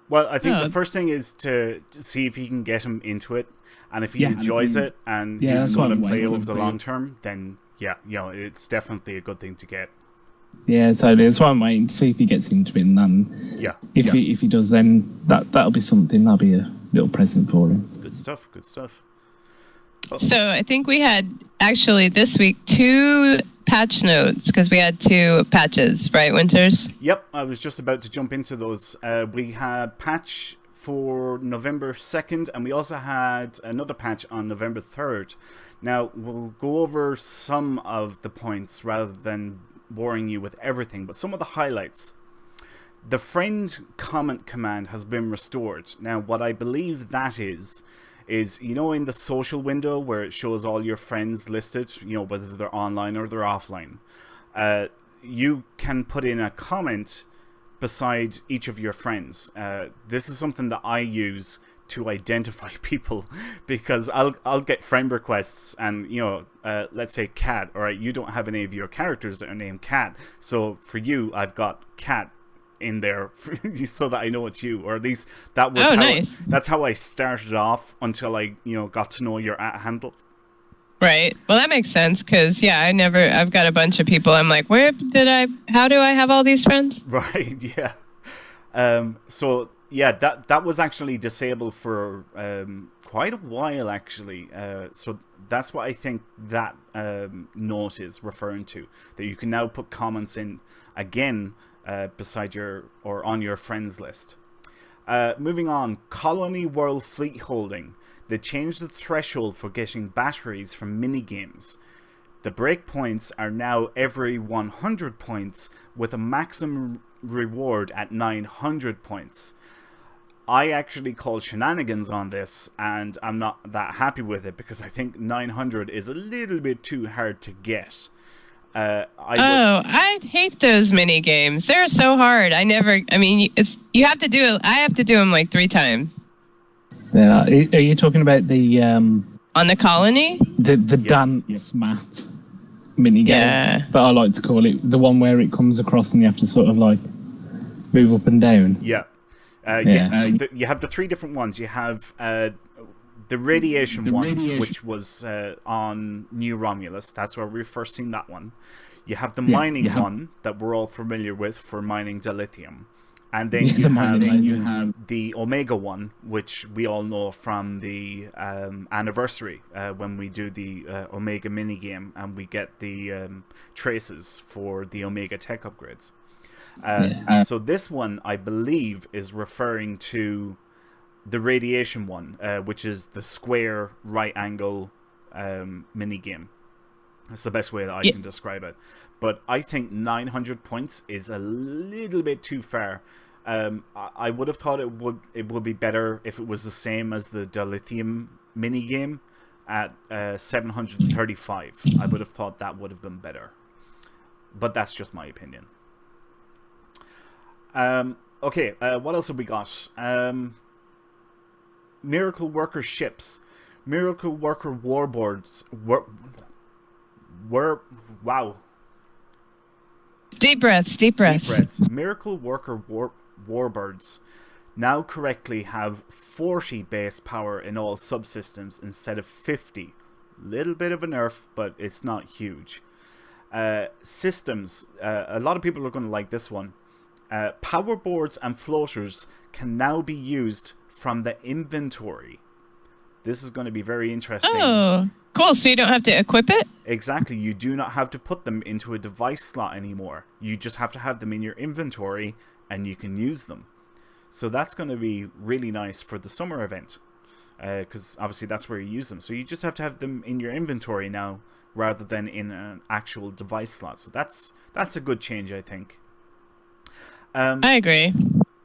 Well, I think the first thing is to see if he can get him into it, and if he enjoys it and he's going to play over the long term, then it's definitely a good thing to get. Yeah, so that's why I'm waiting to see if he gets into it, and then if he does, then that'll be something. That'll be a little present for him. Good stuff. Oh. So I think we had actually this week 2 patch notes because we had 2 patches, right, Winters? Yep, I was just about to jump into those. We had patch for November 2nd, and we also had another patch on November 3rd. Now, we'll go over some of the points rather than boring you with everything, but some of the highlights. The friend comment command has been restored. Now, what I believe that is in the social window where it shows all your friends listed, whether they're online or they're offline, you can put in a comment beside each of your friends. This is something that I use to identify people, because I'll get friend requests and let's say Cat. All right, you don't have any of your characters that are named Cat, so for you I've got Cat in there so that I know it's you, or at least that was nice. That's how I started off until I got to know your @ handle. Right. Well, that makes sense because I've got a bunch of people. I'm like, how do I have all these friends? Right. Yeah. So Yeah, that was actually disabled for quite a while, actually. So that's what I think that note is referring to. That you can now put comments in again beside or on your friends list. Moving on, Colony World Fleet Holding. They changed the threshold for getting batteries from minigames. The breakpoints are now every 100 points with a maximum reward at 900 points. I actually called shenanigans on this, and I'm not that happy with it because I think 900 is a little bit too hard to get. I hate those mini games. They're so hard. You have to do it. I have to do them like 3 times. Yeah, are you talking about the on the colony? The dance mat mini game? Yeah. But I like to call it the one where it comes across and you have to sort of like move up and down. Yeah. You have the 3 different ones. You have the radiation one, which was on New Romulus. That's where we first seen that one. You have the mining one that we're all familiar with for mining dilithium. And then you have the Omega one, which we all know from the anniversary when we do the Omega minigame and we get the traces for the Omega tech upgrades. So this one, I believe, is referring to the radiation one, which is the square right angle minigame. That's the best way that I can describe it. But I think 900 points is a little bit too far. I would have thought it would be better if it was the same as the dilithium minigame at 735. I would have thought that would have been better. But that's just my opinion. Okay, what else have we got? Miracle Worker ships. Miracle Worker warboards. Wow. Deep breaths. Miracle Worker warbirds now correctly have 40 base power in all subsystems instead of 50. Little bit of a nerf, but it's not huge. Systems. A lot of people are going to like this one. Power boards and floaters can now be used from the inventory. This is going to be very interesting. Oh, cool. So you don't have to equip it? Exactly. You do not have to put them into a device slot anymore. You just have to have them in your inventory and you can use them. So that's going to be really nice for the summer event. Because obviously that's where you use them. So you just have to have them in your inventory now rather than in an actual device slot. So that's a good change, I think. I agree.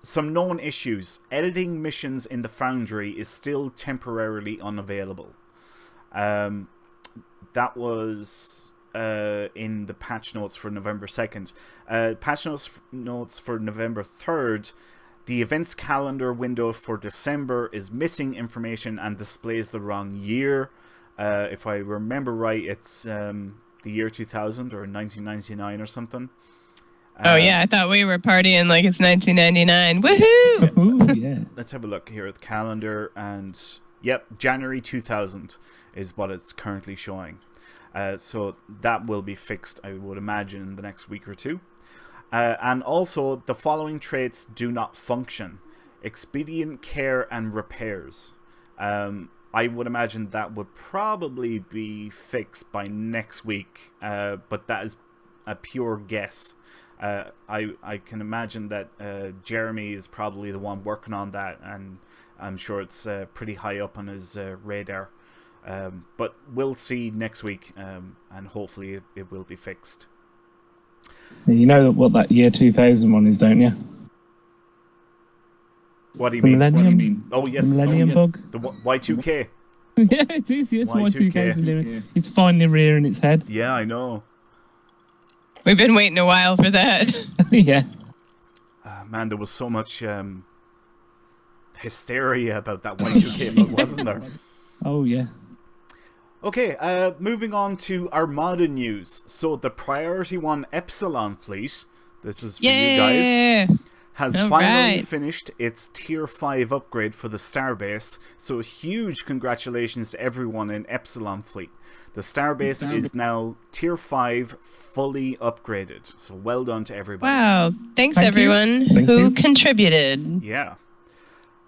Some known issues. Editing missions in the Foundry is still temporarily unavailable. That was in the patch notes for November 2nd. Patch notes for November 3rd. The events calendar window for December is missing information and displays the wrong year. If I remember right, it's the year 2000 or 1999 or something. Oh, yeah. I thought we were partying like it's 1999. Woohoo! Ooh, yeah. Let's have a look here at the calendar. And, yep, January 2000 is what it's currently showing. So that will be fixed, I would imagine, in the next week or two. And also, the following traits do not function. Expedient care and repairs. I would imagine that would probably be fixed by next week. But that is a pure guess. I can imagine that Jeremy is probably the one working on that, and I'm sure it's pretty high up on his radar. But we'll see next week, and hopefully it will be fixed. You know what that year 2000 one is, don't you? What do you mean? Millennium? Oh, yes. The Millennium Bug? The Y2K. Yeah, it is. Yes, Y2K. It's finally rearing its head. Yeah, I know. We've been waiting a while for that. Yeah. Man, there was so much hysteria about that Y2K bug, wasn't there? Oh, yeah. Okay, moving on to Armada news. So the Priority One Epsilon fleet, this is for you guys, has finally finished its Tier 5 upgrade for the Starbase. So huge congratulations to everyone in Epsilon fleet. The Starbase is now Tier 5 fully upgraded. So well done to everybody. Wow. Thanks, everyone who contributed. Yeah.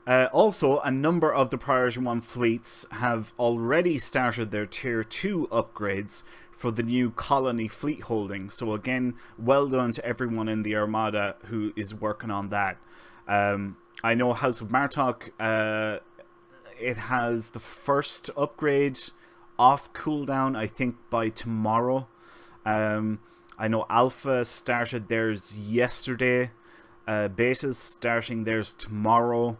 Also, a number of the Priority One fleets have already started their Tier 2 upgrades for the new colony fleet holding. So again, well done to everyone in the Armada who is working on that. I know House of Martok, it has the first upgrade off cooldown, I think, by tomorrow. I know Alpha started theirs yesterday. Beta's starting theirs tomorrow.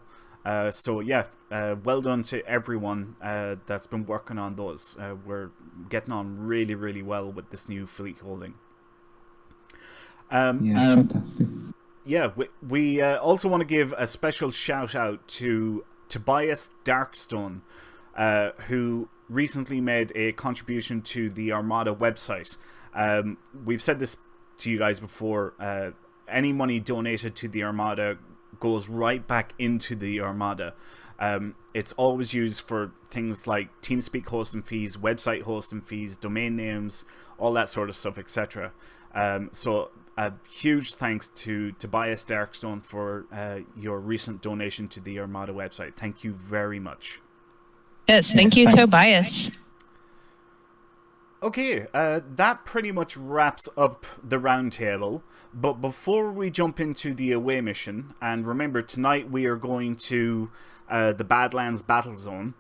So yeah, well done to everyone that's been working on those. We're getting on really, really well with this new fleet holding. Fantastic. Yeah, we also want to give a special shout out to Tobias Darkstone, who recently made a contribution to the Armada website. We've said this to you guys before. Any money donated to the Armada goes right back into the Armada. It's always used for things like TeamSpeak hosting fees, website hosting fees, domain names, all that sort of stuff, etc. So a huge thanks to Tobias Darkstone for your recent donation to the Armada website. Thank you very much. Yes, thank you, Tobias. Okay, that pretty much wraps up the roundtable. But before we jump into the away mission, and remember, tonight we are going to the Badlands Battlezone,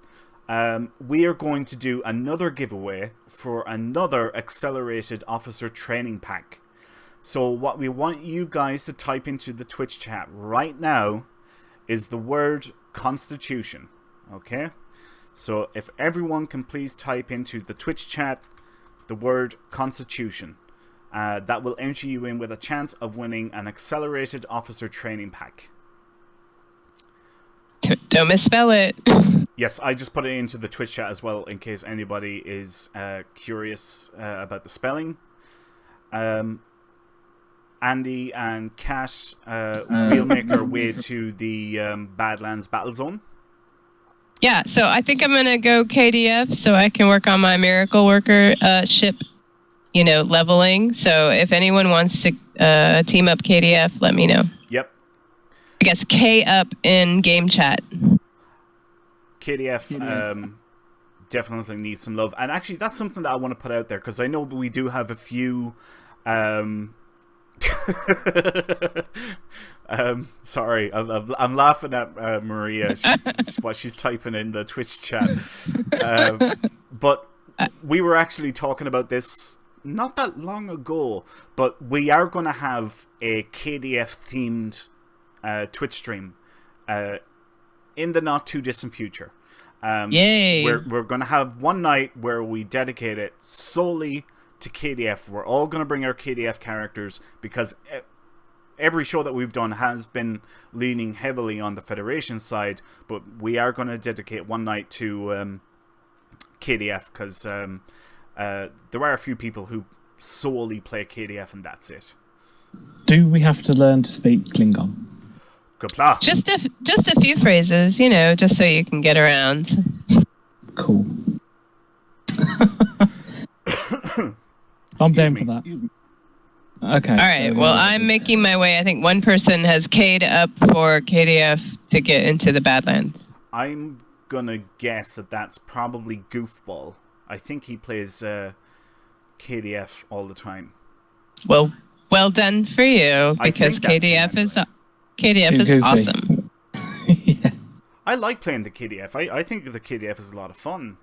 we are going to do another giveaway for another accelerated officer training pack. So what we want you guys to type into the Twitch chat right now is the word Constitution. Okay? So if everyone can please type into the Twitch chat the word Constitution. That will enter you in with a chance of winning an accelerated officer training pack. Don't misspell it. Yes, I just put it into the Twitch chat as well in case anybody is curious about the spelling. Andy and Kat will make our way to the Badlands Battlezone. Yeah, so I think I'm going to go KDF so I can work on my Miracle Worker ship, leveling. So if anyone wants to team up KDF, let me know. Yep. I guess K up in game chat. KDF definitely needs some love. And actually, that's something that I want to put out there because I know we do have a few... sorry, I'm laughing at Maria. What she's typing in the Twitch chat. But we were actually talking about this not that long ago. But we are going to have a KDF themed Twitch stream in the not too distant future. Yay! We're going to have one night where we dedicate it solely to KDF. We're all going to bring our KDF characters because every show that we've done has been leaning heavily on the Federation side, but we are going to dedicate one night to KDF because there are a few people who solely play KDF and that's it. Do we have to learn to speak Klingon? Gopla. Just a few phrases, just so you can get around. Cool. I'm down me. for that. Okay. All right. Well, I'm making my way. I think one person has K'd up for KDF to get into the Badlands. I'm gonna guess that that's probably Goofball. I think he plays KDF all the time. Well done for you because KDF is Goofy. awesome. Yeah. I like playing the KDF. I think the KDF is a lot of fun.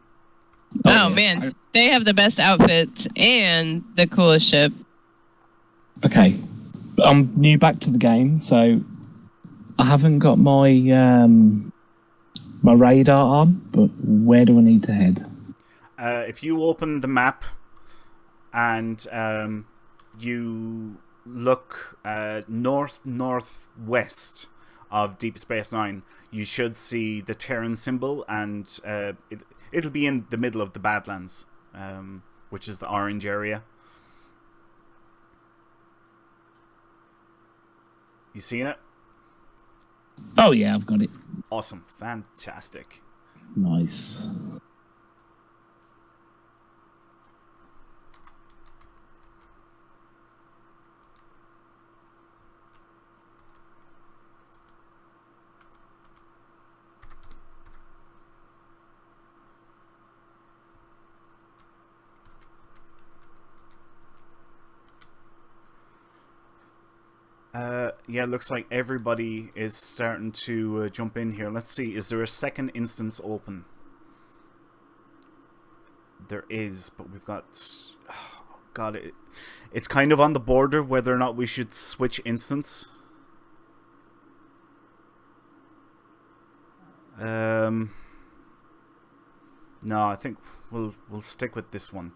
Oh man, they have the best outfits and the coolest ship. Okay, I'm new back to the game, so I haven't got my my radar on. But where do I need to head? If you open the map and you look northwest of Deep Space Nine, you should see the Terran symbol, and it'll be in the middle of the Badlands, which is the orange area. You seeing it? Oh yeah, I've got it. Awesome. Fantastic. Nice. Yeah, looks like everybody is starting to jump in here. Let's see, is there a second instance open? There is, but we've got... Oh, God, it's kind of on the border whether or not we should switch instance. No, I think we'll stick with this one.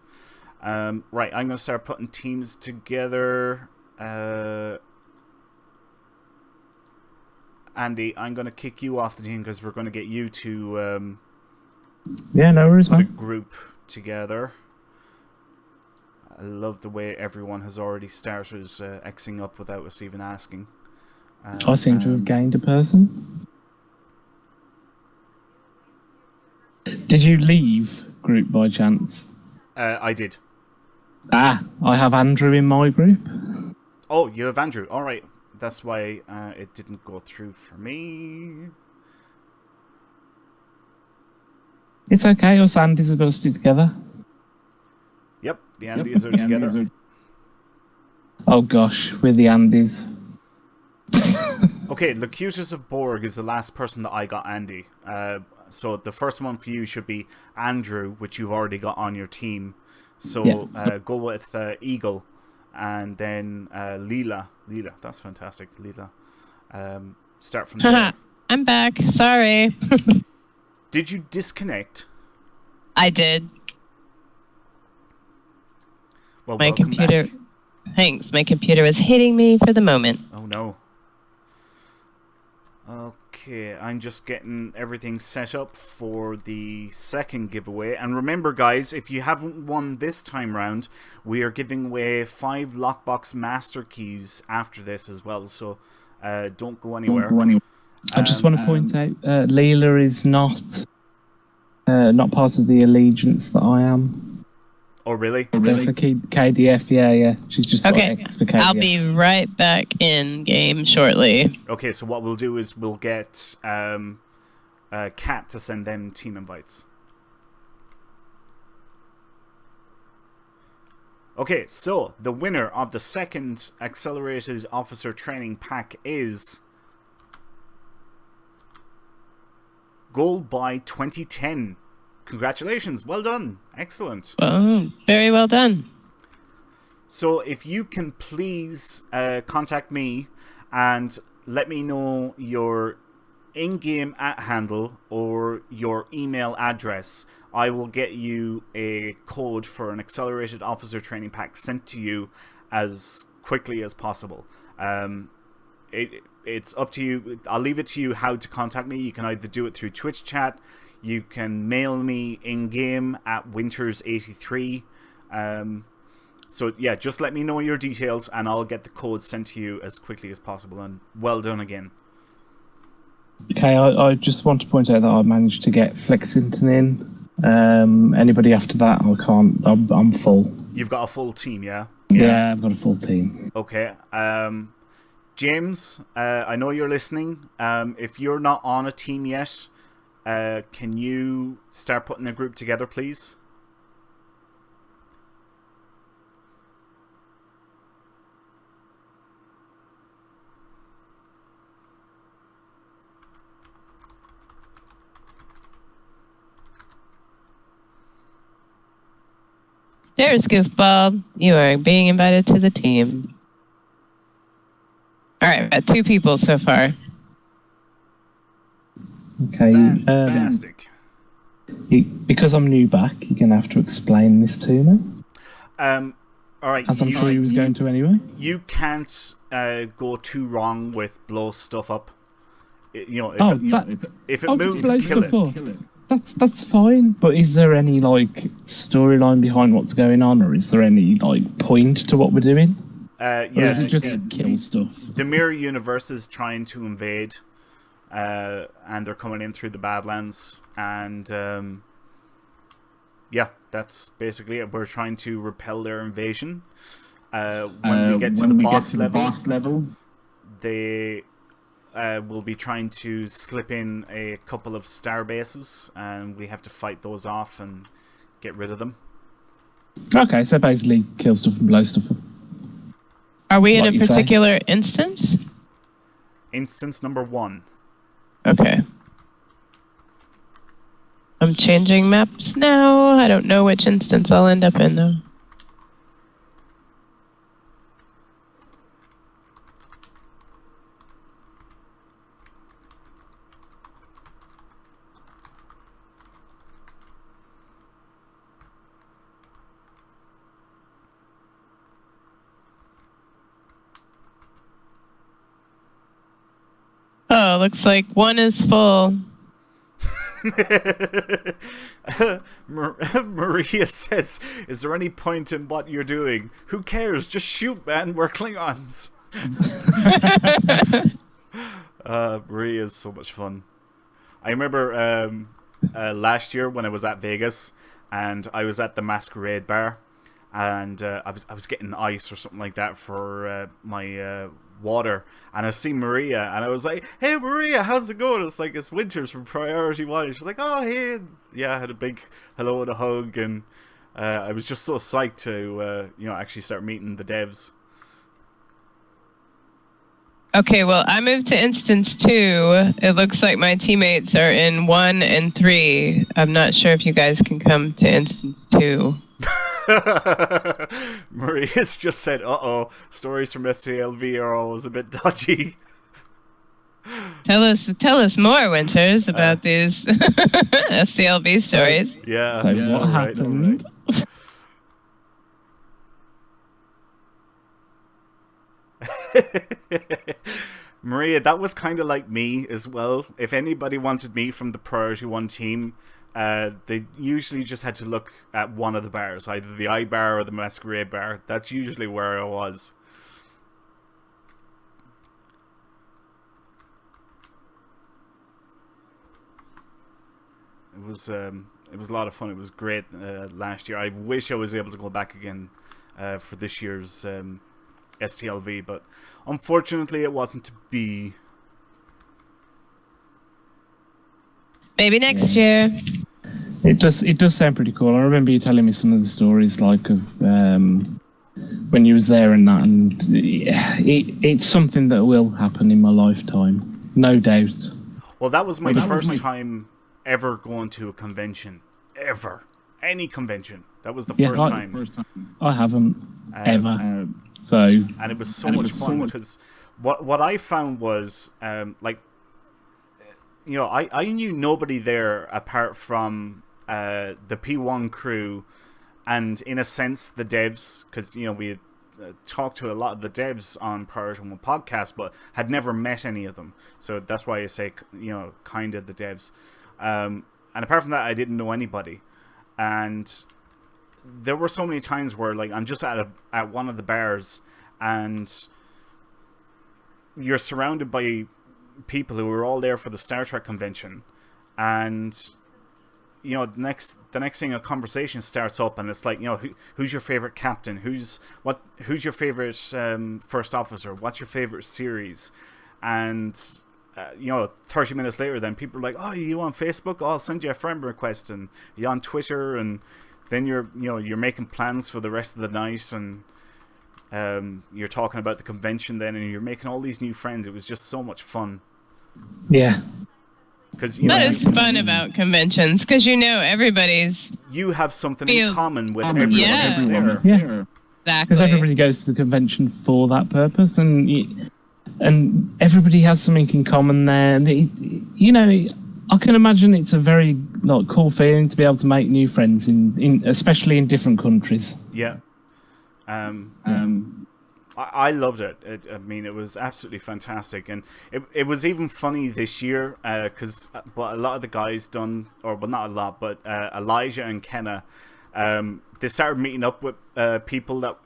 Right, I'm going to start putting teams together. Andy, I'm going to kick you off the team because we're going to get you to Yeah, no worries, put a man. group together. I love the way everyone has already started Xing up without us even asking. I seem to have gained a person. Did you leave group by chance? I did. I have Andrew in my group. Oh, you have Andrew. All right. That's why it didn't go through for me. It's okay, us Andys are going to stick together. Yep, the Andys are together. Oh gosh, we're the Andys. Okay, Locutus of Borg is the last person that I got Andy. So the first one for you should be Andrew, which you've already got on your team. So go with Eagle, and then Leela. Leela, that's fantastic. Leela. Start from there. I'm back. Sorry. Did you disconnect? I did. Well, My welcome computer. back. Thanks. My computer was hitting me for the moment. Oh no. Okay, I'm just getting everything set up for the second giveaway. And remember, guys, if you haven't won this time round, we are giving away 5 Lockbox Master Keys after this as well. So don't go anywhere. I just want to point out, Leela is not part of the allegiance that I am. Oh, really? For KDF, yeah. She's just got Okay. X for KDF. I'll be right back in game shortly. Okay, so what we'll do is we'll get Kat to send them team invites. Okay, so the winner of the second Accelerated Officer Training Pack is Gold by 2010. Congratulations, well done, excellent. Oh, very well done. So if you can please contact me and let me know your in-game @handle or your email address, I will get you a code for an Accelerated Officer Training Pack sent to you as quickly as possible. It's up to you. I'll leave it to you how to contact me. You can either do it through Twitch chat. You can mail me in-game at Winters83. So yeah, just let me know your details and I'll get the code sent to you as quickly as possible. And well done again. Okay, I just want to point out that I managed to get Flexington in. Anybody after that, I can't. I'm full. You've got a full team, yeah? Yeah, I've got a full team. Okay. James, I know you're listening. If you're not on a team yet, can you start putting a group together, please? There's Goofball. You are being invited to the team. All right, we've got 2 people so far. Okay. Fantastic. Because I'm new back, you're going to have to explain this to me. All right. As I'm sure he was going to anyway. You can't go too wrong with blow stuff up. If it moves, kill it. That's fine. But is there any storyline behind what's going on, or is there any point to what we're doing? Yeah. Or is it just kill stuff? The mirror universe is trying to invade, and they're coming in through the Badlands, and yeah, that's basically it. We're trying to repel their invasion. When we get to the boss level, they will be trying to slip in a couple of star bases, and we have to fight those off and get rid of them. Okay, so basically kill stuff and blow stuff up. Are we in What a you say? particular instance? Instance number 1. Okay. I'm changing maps now. I don't know which instance I'll end up in, though. Oh, looks like 1 is full. Maria says, "Is there any point in what you're doing? Who cares? Just shoot, man. We're Klingons." Maria is so much fun. I remember last year when I was at Vegas and I was at the Masquerade bar, and I was getting ice or something like that for my water, and I see Maria, and I was like, "Hey Maria, how's it going?" It's like, "It's Winters from Priority One." She's like, "Oh hey," yeah, I had a big hello and a hug, and I was just so psyched to actually start meeting the devs. Okay, well, I moved to instance 2. It looks like my teammates are in 1 and 3. I'm not sure if you guys can come to instance 2. Maria's just said, "Uh-oh, stories from STLV are always a bit dodgy." Tell us more, Winters, about these STLV stories. Yeah. So yeah, what happened? Maria, that was kind of like me as well. If anybody wanted me from the Priority One team, they usually just had to look at one of the bars, either the I bar or the Masquerade bar. That's usually where I was. It was a lot of fun. It was great last year. I wish I was able to go back again for this year's STLV, but unfortunately it wasn't to be. Maybe next year. It does sound pretty cool. I remember you telling me some of the stories, like of when you was there and that, and it's something that will happen in my lifetime, no doubt. Well, that was my first time ever going to a convention, ever, any convention. That was the first time. I haven't ever. So, and it was so much fun because what I found was I knew nobody there apart from the P1 crew and, in a sense, the devs, because we had talked to a lot of the devs on Priority One Podcast, but had never met any of them. So that's why I say kind of the devs. And apart from that, I didn't know anybody. And there were so many times where, like, I'm just at one of the bars and you're surrounded by people who are all there for the Star Trek convention, and the next thing a conversation starts up, and it's like, who's your favorite captain, who's your favorite first officer, what's your favorite series, and 30 minutes later then people are like, "Oh, are you on Facebook? Oh, I'll send you a friend request," and you're on Twitter, and then you're making plans for the rest of the night, and you're talking about the convention then, and you're making all these new friends. It was just so much fun. Yeah. Because that is fun about conventions, because everybody's. You have something in common with everyone else there. Yeah. Exactly. Because everybody goes to the convention for that purpose, and everybody has something in common there. I can imagine it's a very cool feeling to be able to make new friends in especially in different countries. Yeah. I loved it. It was absolutely fantastic, and it was even funny this year because a lot of the guys done, or well, not a lot, but Elijah and Kenna, they started meeting up with people that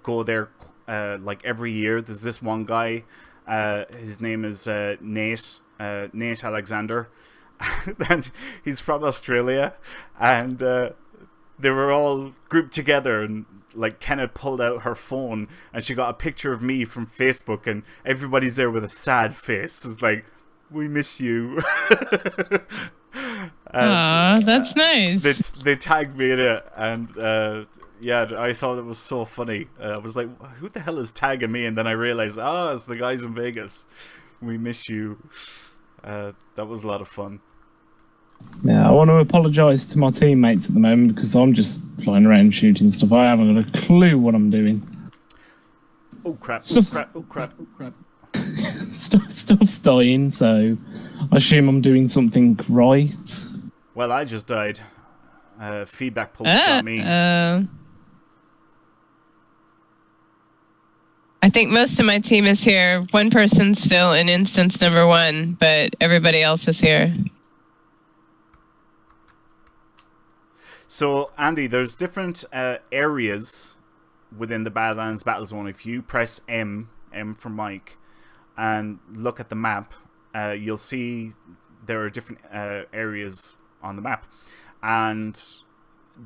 go there like every year. There's this one guy, his name is Nate Alexander, and he's from Australia, and they were all grouped together, and like Kenna pulled out her phone and she got a picture of me from Facebook, and everybody's there with a sad face. It's like, "We miss you." Aw, that's nice. They tagged me in it, and I thought it was so funny. I was like, "Who the hell is tagging me?" And then I realized, it's the guys in Vegas. We miss you. That was a lot of fun. Yeah, I want to apologise to my teammates at the moment because I'm just flying around shooting stuff. I haven't got a clue what I'm doing. Oh crap! Oh crap! Oh crap! Oh crap! Stuff's dying, so I assume I'm doing something right. Well, I just died. Feedback pulse got me. I think most of my team is here. One person's still in instance number 1, but everybody else is here. So, Andy, there's different areas within the Badlands Battlezone. If you press M for Mike, and look at the map, you'll see there are different areas on the map. And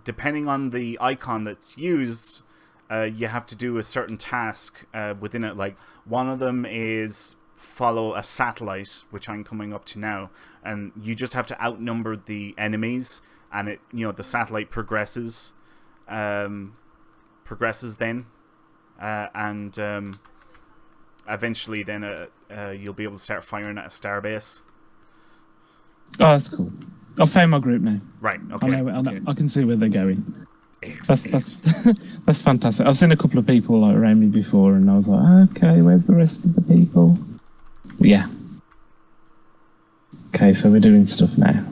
depending on the icon that's used, you have to do a certain task within it. Like, one of them is follow a satellite, which I'm coming up to now. And you just have to outnumber the enemies. And it, the satellite progresses then, and eventually then you'll be able to start firing at a starbase. Oh, that's cool. I've found my group now. Right. Okay. I can see where they're going. Excellent. That's fantastic. I've seen a couple of people like around me before, and I was like, okay, where's the rest of the people? But yeah. Okay, so we're doing stuff now.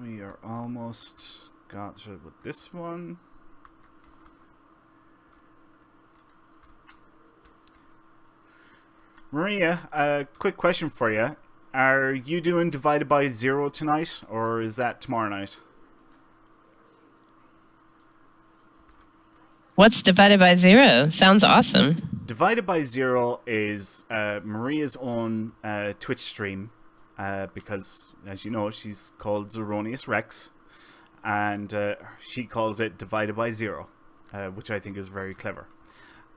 We are almost got through with this one. Maria, a quick question for you. Are you doing Divided by Zero tonight, or is that tomorrow night? What's Divided by Zero? Sounds awesome. Divided by Zero is Maria's own Twitch stream, because, as you know, she's called Zeronius Rex, and she calls it Divided by Zero, which I think is very clever.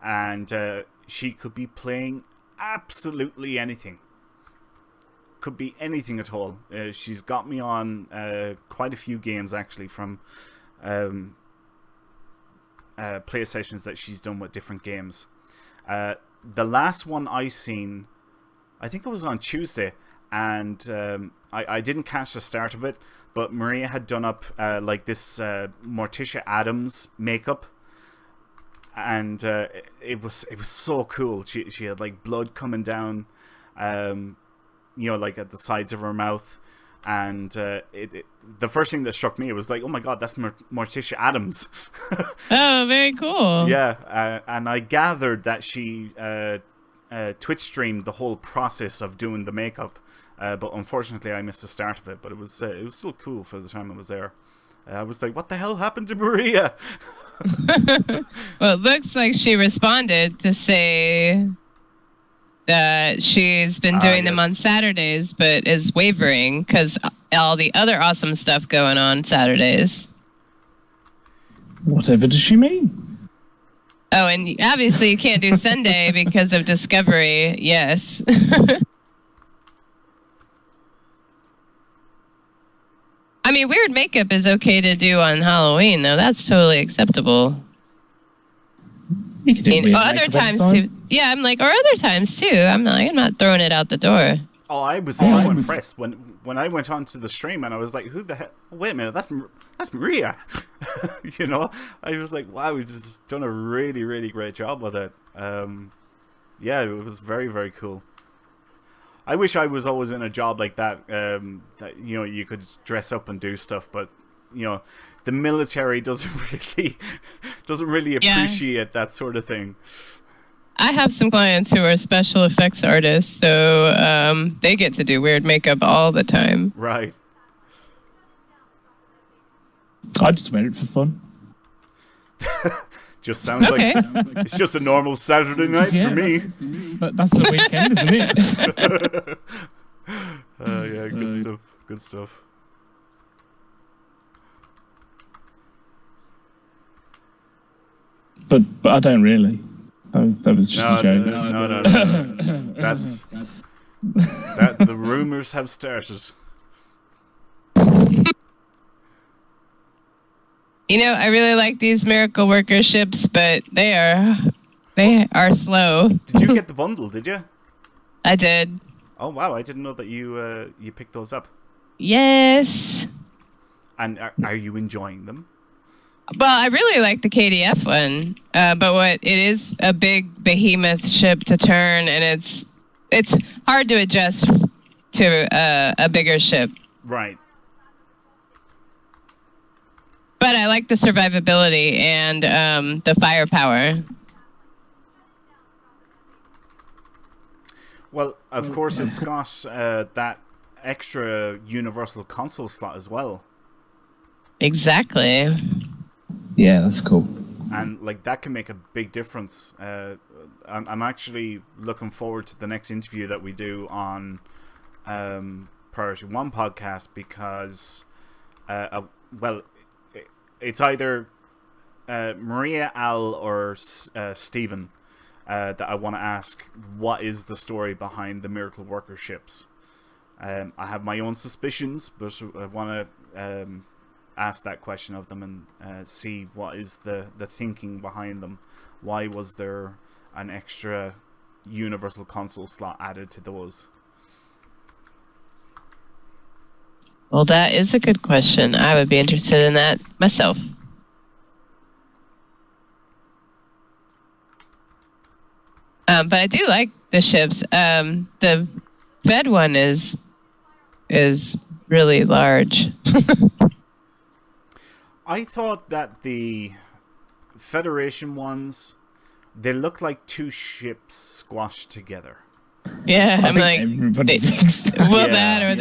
And she could be playing absolutely anything. Could be anything at all. She's got me on quite a few games, actually, from play sessions that she's done with different games. The last one I seen, I think it was on Tuesday, and I didn't catch the start of it, but Maria had done up like this Morticia Addams makeup, and it was so cool. She had like blood coming down, like at the sides of her mouth, and the first thing that struck me was like, oh my god, that's Morticia Addams. Oh, very cool. Yeah, and I gathered that she Twitch streamed the whole process of doing the makeup, but unfortunately I missed the start of it. But it was still cool for the time I was there. I was like, what the hell happened to Maria? Well, it looks like she responded to say that she's been doing them on Saturdays, but is wavering because all the other awesome stuff going on Saturdays. Whatever does she mean? Oh, and obviously you can't do Sunday because of Discovery. Yes. I mean, weird makeup is okay to do on Halloween, though. That's totally acceptable. You could do weird other makeup times anytime. too. Yeah, I'm like, or other times too. I'm not throwing it out the door. Oh, I was so impressed when I went onto the stream and I was like, who the hell? Wait a minute, that's Maria. I was like, wow, we've just done a really, really great job with it. Yeah, it was very, very cool. I wish I was always in a job like that, that you could dress up and do stuff, but the military doesn't really appreciate that sort of thing. I have some clients who are special effects artists, so they get to do weird makeup all the time. Right. I just wear it for fun. Just sounds like it's just a normal Saturday night for me. But that's the weekend, isn't it? Yeah, good stuff. Good stuff. But I don't really. That was just a joke. No. That's the rumors have started. I really like these miracle worker ships, but they are They are slow. Did you get the bundle? Did you? I did. Oh wow! I didn't know that you picked those up. Yes. And are you enjoying them? Well, I really like the KDF one, but it is a big behemoth ship to turn, and it's hard to adjust to a bigger ship. Right. But I like the survivability and the firepower. Well, of course, it's got that extra universal console slot as well. Exactly. Yeah, that's cool. And like that can make a big difference. I'm actually looking forward to the next interview that we do on Priority One podcast because, it's either Maria, Al, or Stephen that I want to ask what is the story behind the Miracle Worker ships. I have my own suspicions, but I want to ask that question of them and see what is the thinking behind them. Why was there an extra universal console slot added to those? Well, that is a good question. I would be interested in that myself. But I do like the ships. The Fed one is really large. I thought that the Federation ones, they look like two ships squashed together. Yeah, I'm like, everybody thinks that. well, Yeah. that or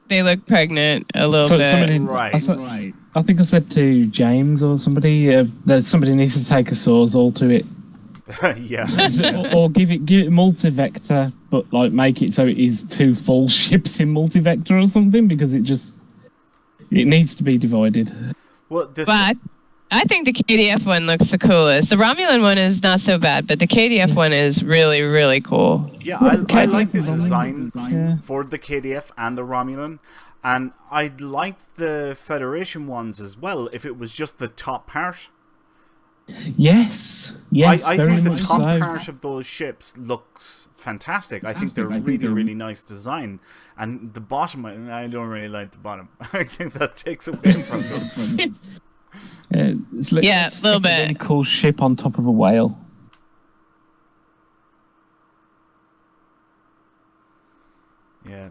they look pregnant a little bit. Somebody, Right. I think I said to James or somebody that somebody needs to take a Sawzall to it, Yeah. or give it multi-vector, but like make it so it is two full ships in multi-vector or something, because it needs to be divided. Well, But I think the KDF one looks the coolest. The Romulan one is not so bad, but the KDF one is really, really cool. yeah, I like the KDF design Yeah. for the KDF and the Romulan, and I'd like the Federation ones as well if it was just the top part. Yes, I very think the much top so. part of those ships looks fantastic. I think they're really, really nice design. And the bottom, I don't really like the bottom. I think that takes away from them. It's like Yeah, a little stick really bit. cool ship on top of a whale. Yeah,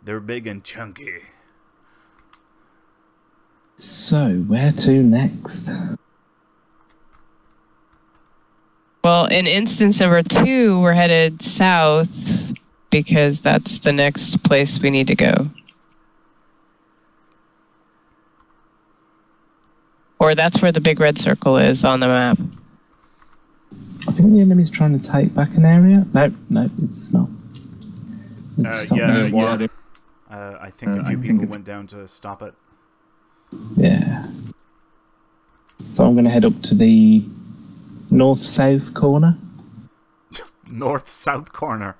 they're big and chunky. So, where to next? Well, in instance number 2, we're headed south because that's the next place we need to go. Or that's where the big red circle is on the map. I think the enemy's trying to take back an area. No, it's not. It's not. I think a few people went down to stop it. Yeah. So I'm going to head up to the north-south corner. North-south corner.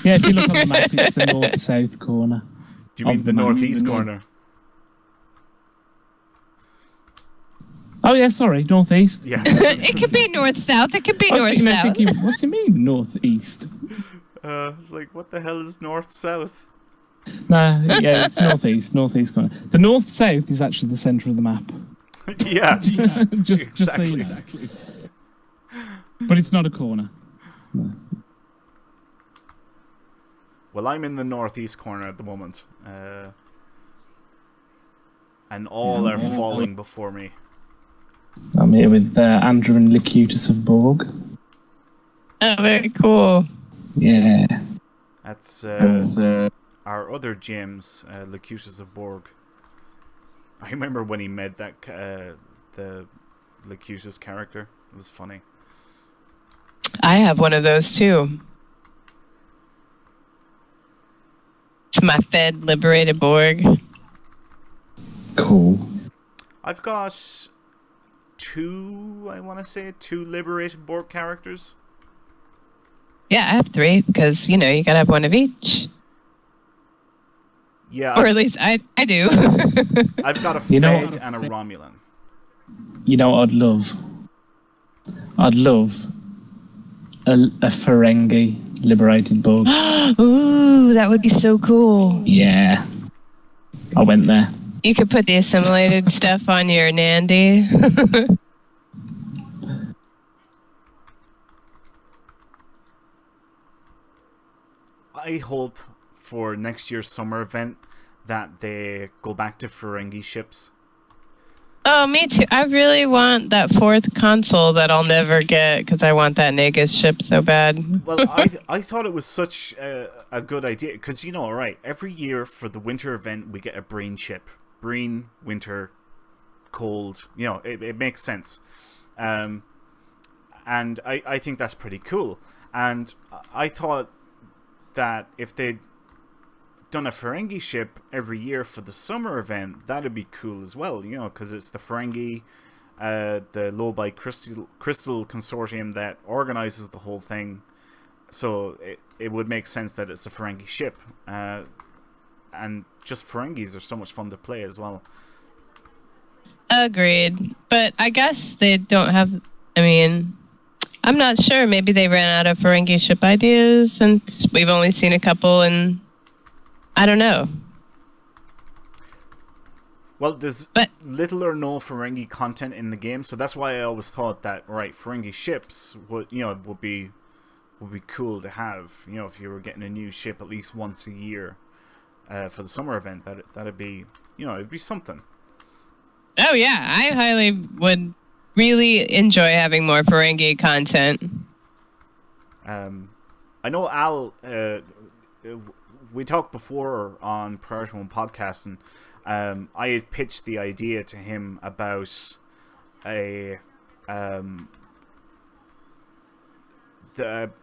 Yeah, if you look on the map, it's the north-south corner. Do you mean Of the the map. northeast corner? Oh, yeah, sorry, northeast. Yeah. It could be north-south. It could be I was sitting there north-south. thinking, what's it mean, northeast? It's like, what the hell is north-south? No, yeah, it's northeast corner. The north-south is actually the centre of the map. Yeah. just so you know. But it's not a corner. No. Well, I'm in the northeast corner at the moment. And all are falling before me. I'm here with Andrew and Locutus of Borg. Oh, very cool. Yeah. That's our other James, Locutus of Borg. I remember when he made that the Locutus character. It was funny. I have one of those too. It's my Fed liberated Borg. Cool. I've got two liberated Borg characters. Yeah, I have 3 because, you gotta have one of each. Yeah, Or at least I do. I've got a You know Fed what? and a Romulan. You know what I'd love? I'd love a Ferengi liberated Borg. Ooh, that would be so cool. Yeah. I went there. You could put the assimilated stuff on your Nandy. I hope for next year's summer event that they go back to Ferengi ships. Oh, me too. I really want that 4th console that I'll never get because I want that Nagus ship so bad. Well, I thought it was such a good idea because, you know, right, every year for the winter event we get a Breen ship. Breen, winter, cold, you know, it makes sense. And I think that's pretty cool. And I thought that if they'd done a Ferengi ship every year for the summer event, that'd be cool as well, you know, because it's the Ferengi, the Lobi Crystal Consortium that organizes the whole thing. So it would make sense that it's a Ferengi ship. And just Ferengis are so much fun to play as well. Agreed. But I guess they don't have... I mean, I'm not sure. Maybe they ran out of Ferengi ship ideas and we've only seen a couple and... I don't know. Well, there's little or no Ferengi content in the game, so that's why I always thought that, right, Ferengi ships would be cool to have. You know, if you were getting a new ship at least once a year for the summer event, that'd be, you know, it'd be something. Oh yeah, I highly would really enjoy having more Ferengi content. I know Al. We talked before on Priority One Podcast, and I had pitched the idea to him about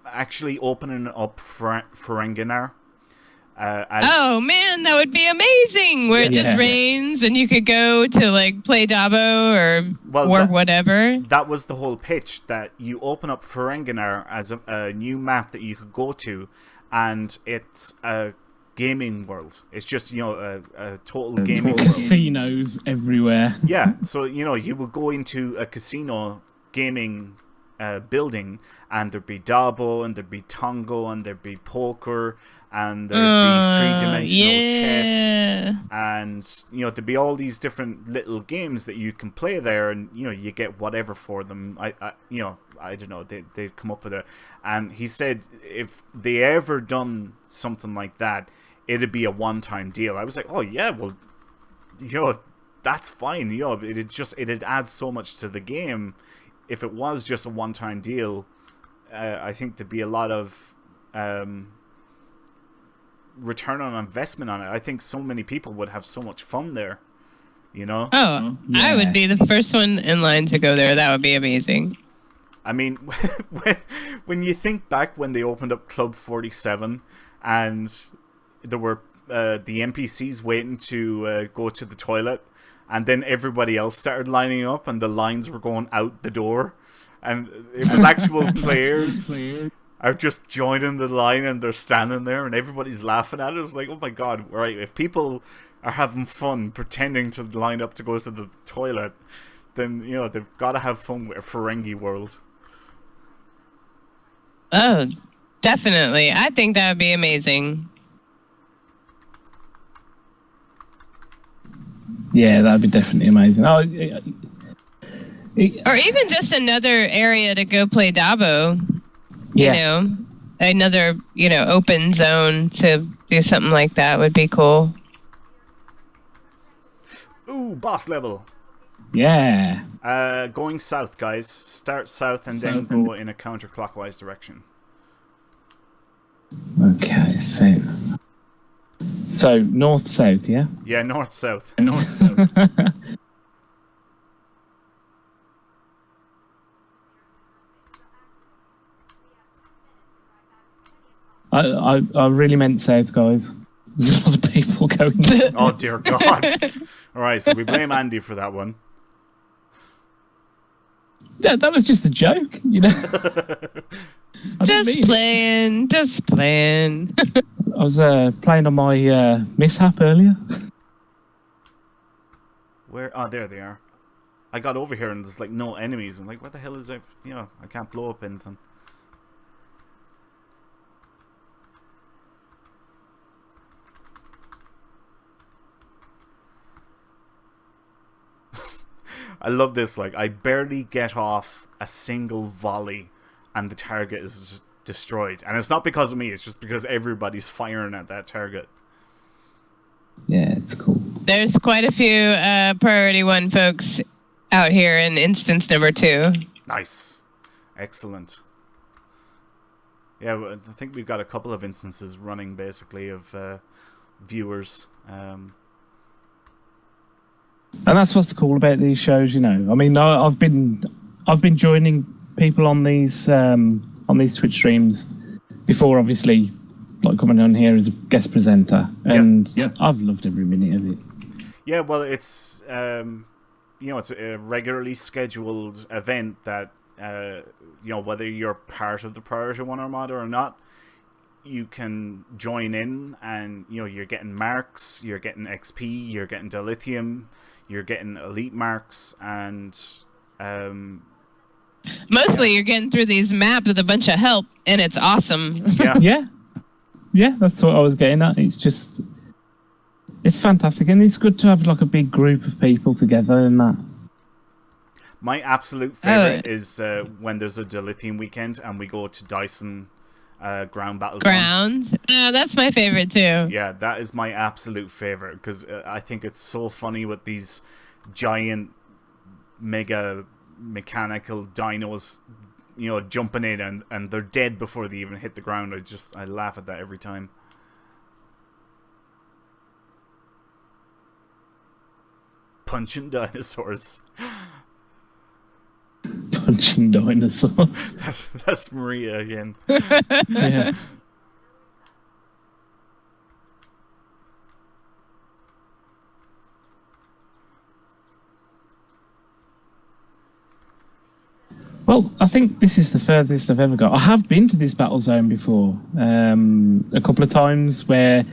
actually opening up Ferenginar. Oh man, that would be amazing! Where it just rains and you could go to like play Dabo or whatever. That was the whole pitch, that you open up Ferenginar as a new map that you could go to, and it's a gaming world. It's just, you know, a total gaming world. Casinos everywhere. Yeah, so, you know, you would go into a casino gaming building, and there'd be Dabo, and there'd be Tongo, and there'd be poker, and there'd be three-dimensional chess, and, you know, there'd be all these different little games that you can play there, and, you know, you get whatever for them. I don't know, they'd come up with it. And he said if they ever done something like that, it'd be a one-time deal. I was like, oh yeah, well, you know, that's fine. You know, it'd add so much to the game. If it was just a one-time deal, I think there'd be a lot of return on investment on it. I think so many people would have so much fun there, you know? Oh, yeah. I would be the first one in line to go there. That would be amazing. I mean, when you think back when they opened up Club 47 and there were the NPCs waiting to go to the toilet, and then everybody else started lining up and the lines were going out the door, and it was actual players are just joining the line and they're standing there and everybody's laughing at it. It's like, oh my god, right, if people are having fun pretending to line up to go to the toilet, then, you know, they've got to have fun with a Ferengi world. Oh, definitely. I think that would be amazing. Yeah, that would be definitely amazing. Or even just another area to go play Dabo. You know, another, you know, open zone to do something like that would be cool. Ooh, boss level. Yeah. Going south, guys. Start south and then go in a counterclockwise direction. Okay, south. So, north-south, yeah? Yeah, north-south. North-south. I really meant south, guys. There's a lot of people going there. Oh, dear God. Alright, so we blame Andy for that one. Yeah, that was just a joke, you know? Just playing. I was playing on my mishap earlier. Where? Oh, there they are. I got over here and there's like no enemies. I'm like, what the hell is it? You know, I can't blow up anything. I love this. Like, I barely get off a single volley, and the target is destroyed. And it's not because of me. It's just because everybody's firing at that target. Yeah, it's cool. There's quite a few Priority One folks out here in instance number 2. Nice. Excellent. Yeah, I think we've got a couple of instances running, basically, of viewers. And that's what's cool about these shows, you know. I mean, I've been joining people on these Twitch streams before, obviously, like coming on here as a guest presenter, and I've loved every minute of it. Yeah, well, it's it's a regularly scheduled event that whether you're part of the Priority One Armada or not, you can join in, and you're getting marks, you're getting XP, you're getting dilithium, you're getting elite marks, and mostly you're getting through these maps with a bunch of help, and it's awesome. Yeah, that's what I was getting at. It's fantastic, and it's good to have like a big group of people together and that. My absolute favorite is when there's a dilithium weekend and we go to Dyson Ground Battlezone. Ground? That's my favorite too. Yeah, that is my absolute favorite, because I think it's so funny with these giant mega mechanical dinos jumping in and they're dead before they even hit the ground. I laugh at that every time. Punching dinosaurs. Punching dinosaurs. That's Maria again. Yeah. Well, I think this is the furthest I've ever got. I have been to this battle zone before, a couple of times where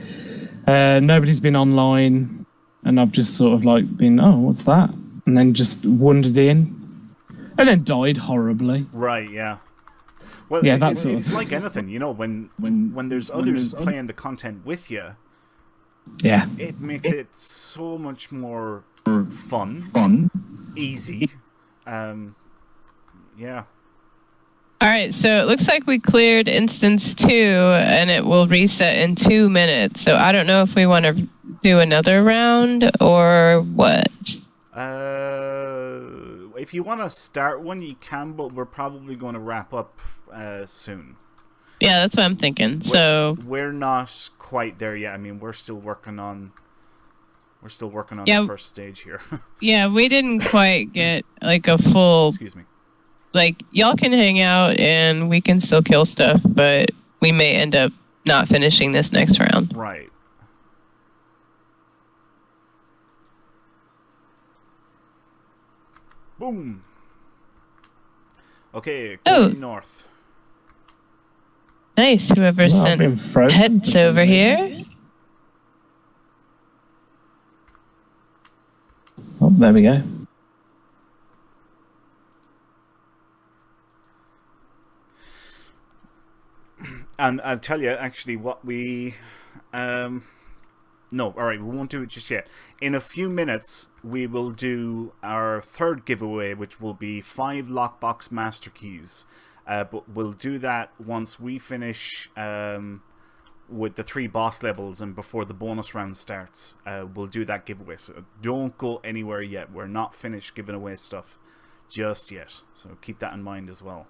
nobody's been online, and I've just sort of like been, oh, what's that? And then just wandered in, and then died horribly. Right, yeah. Well, yeah, it's like anything, when there's others playing the content with you. Yeah, it makes it so much more fun, easy. Yeah. All right, so it looks like we cleared instance 2, and it will reset in 2 minutes. So I don't know if we want to do another round or what. If you want to start one, you can, but we're probably going to wrap up soon. Yeah, that's what I'm thinking. So we're not quite there yet. I mean, we're still working on the first stage here. Yeah, we didn't quite get like a full. Excuse me. Like, y'all can hang out and we can still kill stuff, but we may end up not finishing this next round. Right. Boom. Okay, going north. Nice. Whoever sent heads over here. Oh, there we go. And I'll tell you, actually, what we... no, alright, we won't do it just yet. In a few minutes, we will do our third giveaway, which will be 5 Lockbox Master Keys. But we'll do that once we finish with the 3 boss levels and before the bonus round starts. We'll do that giveaway. So don't go anywhere yet. We're not finished giving away stuff just yet. So keep that in mind as well.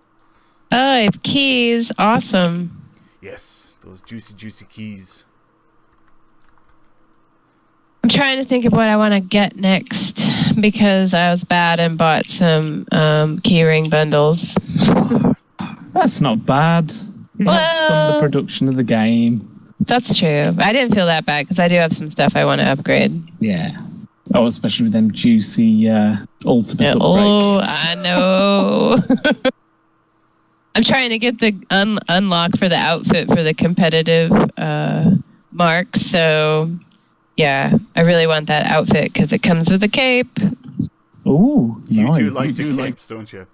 Oh, keys. Awesome. Yes, those juicy keys. I'm trying to think of what I want to get next because I was bad and bought some keyring bundles. That's not bad. That's from the production of the game. That's true. I didn't feel that bad because I do have some stuff I want to upgrade. Yeah. Oh, especially with them juicy ultimate upgrades. Oh, I know. I'm trying to get the unlock for the outfit for the competitive mark. So, yeah, I really want that outfit because it comes with a cape. Ooh, nice. You do like capes, don't you?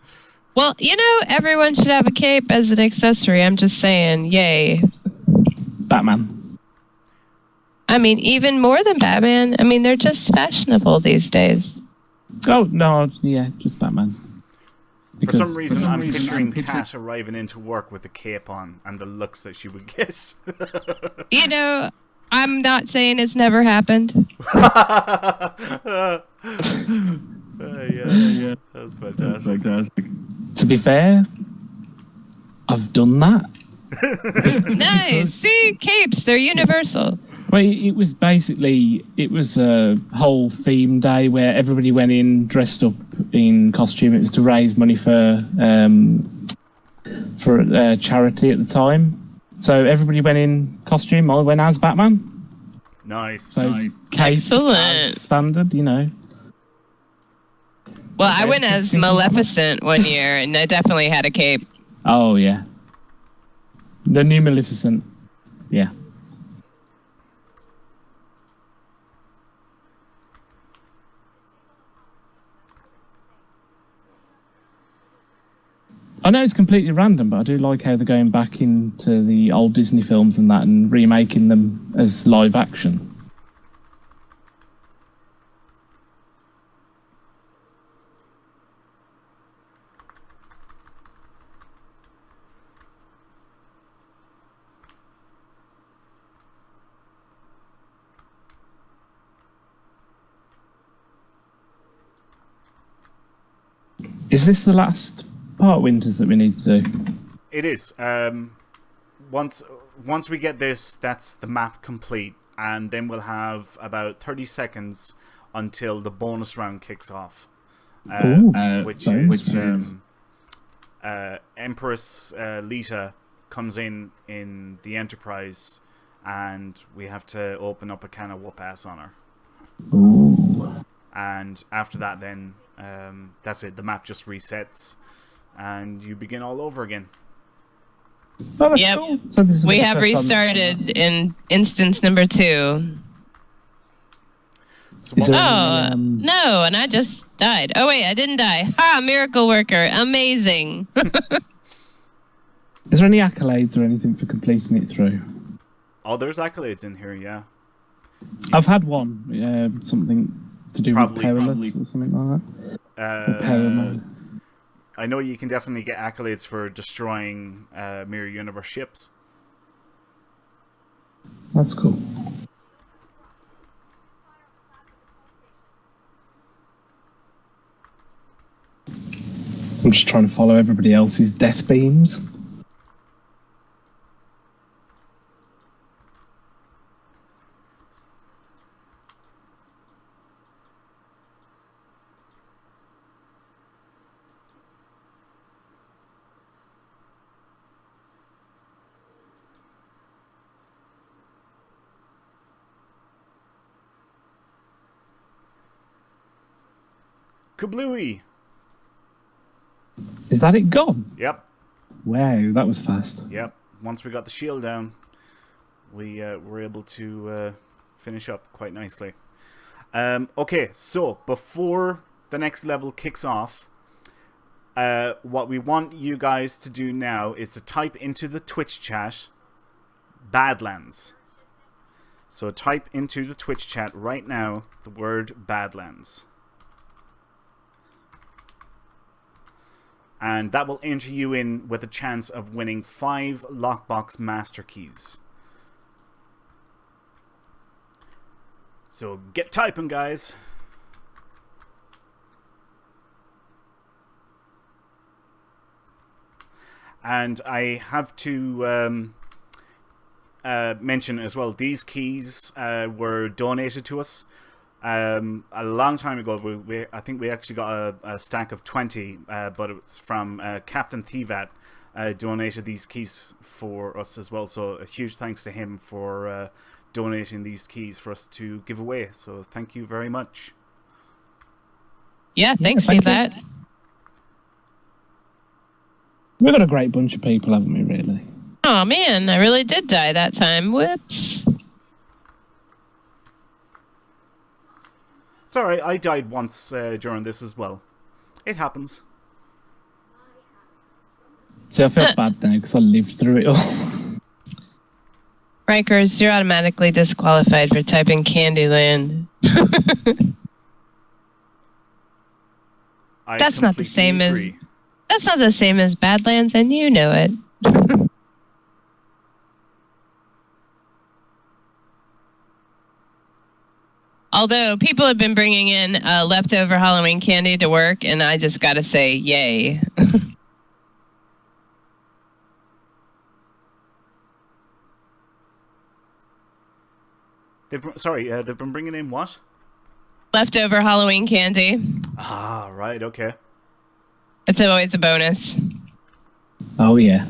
Well, everyone should have a cape as an accessory. I'm just saying, yay. Batman. I mean, even more than Batman. I mean, they're just fashionable these days. Oh, no, yeah, just Batman. For some reason, I'm picturing Kat arriving into work with a cape on and the looks that she would get. You know, I'm not saying it's never happened. Yeah, that's fantastic. To be fair, I've done that. Nice. See, capes, they're universal. Well, it was a whole theme day where everybody went in dressed up in costume. It was to raise money for charity at the time. So everybody went in costume. I went as Batman. Nice. So cape as standard, you know. Well, I went as Maleficent one year, and I definitely had a cape. Oh, yeah. The new Maleficent. Yeah. I know it's completely random, but I do like how they're going back into the old Disney films and that and remaking them as live action. Is this the last part, Winters, that we need to do? It is. Once we get this, that's the map complete, and then we'll have about 30 seconds until the bonus round kicks off, which is Empress Lita comes in the Enterprise, and we have to open up a can of whoop-ass on her. Ooh. And after that, then that's it. The map just resets, and you begin all over again. Oh, that's Yep. cool. So this is We have restarted in instance number 2. So Is what- there No, and I just died. Oh, wait, I didn't die. Ha, miracle worker. Amazing. Is there any accolades or anything for completing it through? oh, there's accolades in here, yeah. I've had one, something to do with perilous or something like that. Or paramount. I know you can definitely get accolades for destroying Mirror Universe ships. That's cool. I'm just trying to follow everybody else's death beams. Kablooey! Is that it gone? Yep, Wow, that was fast. yep. Once we got the shield down, we were able to finish up quite nicely. Okay, so before the next level kicks off, what we want you guys to do now is to type into the Twitch chat Badlands. So type into the Twitch chat right now the word Badlands. And that will enter you in with a chance of winning 5 Lockbox Master Keys. So get typing, guys. And I have to mention as well, these keys were donated to us a long time ago. I think we actually got a stack of 20, but it was from Captain Thivat, donated these keys for us as well. So a huge thanks to him for donating these keys for us to give away. So thank you very much. Yeah, thanks thank for you. that. We've got a great bunch of people, haven't we, really? Oh, man, I really did die that time. Whoops. It's alright, I died once during this as well. It happens. See, I feel bad now because I lived through it all. Rikers, you're automatically disqualified for typing Candyland. That's not the completely same agree. That's not the same as Badlands, and you know it. Although people have been bringing in leftover Halloween candy to work, and I just got to say, yay. They've been bringing in what? Leftover Halloween candy. Ah, right, okay. It's always a bonus. Oh, yeah.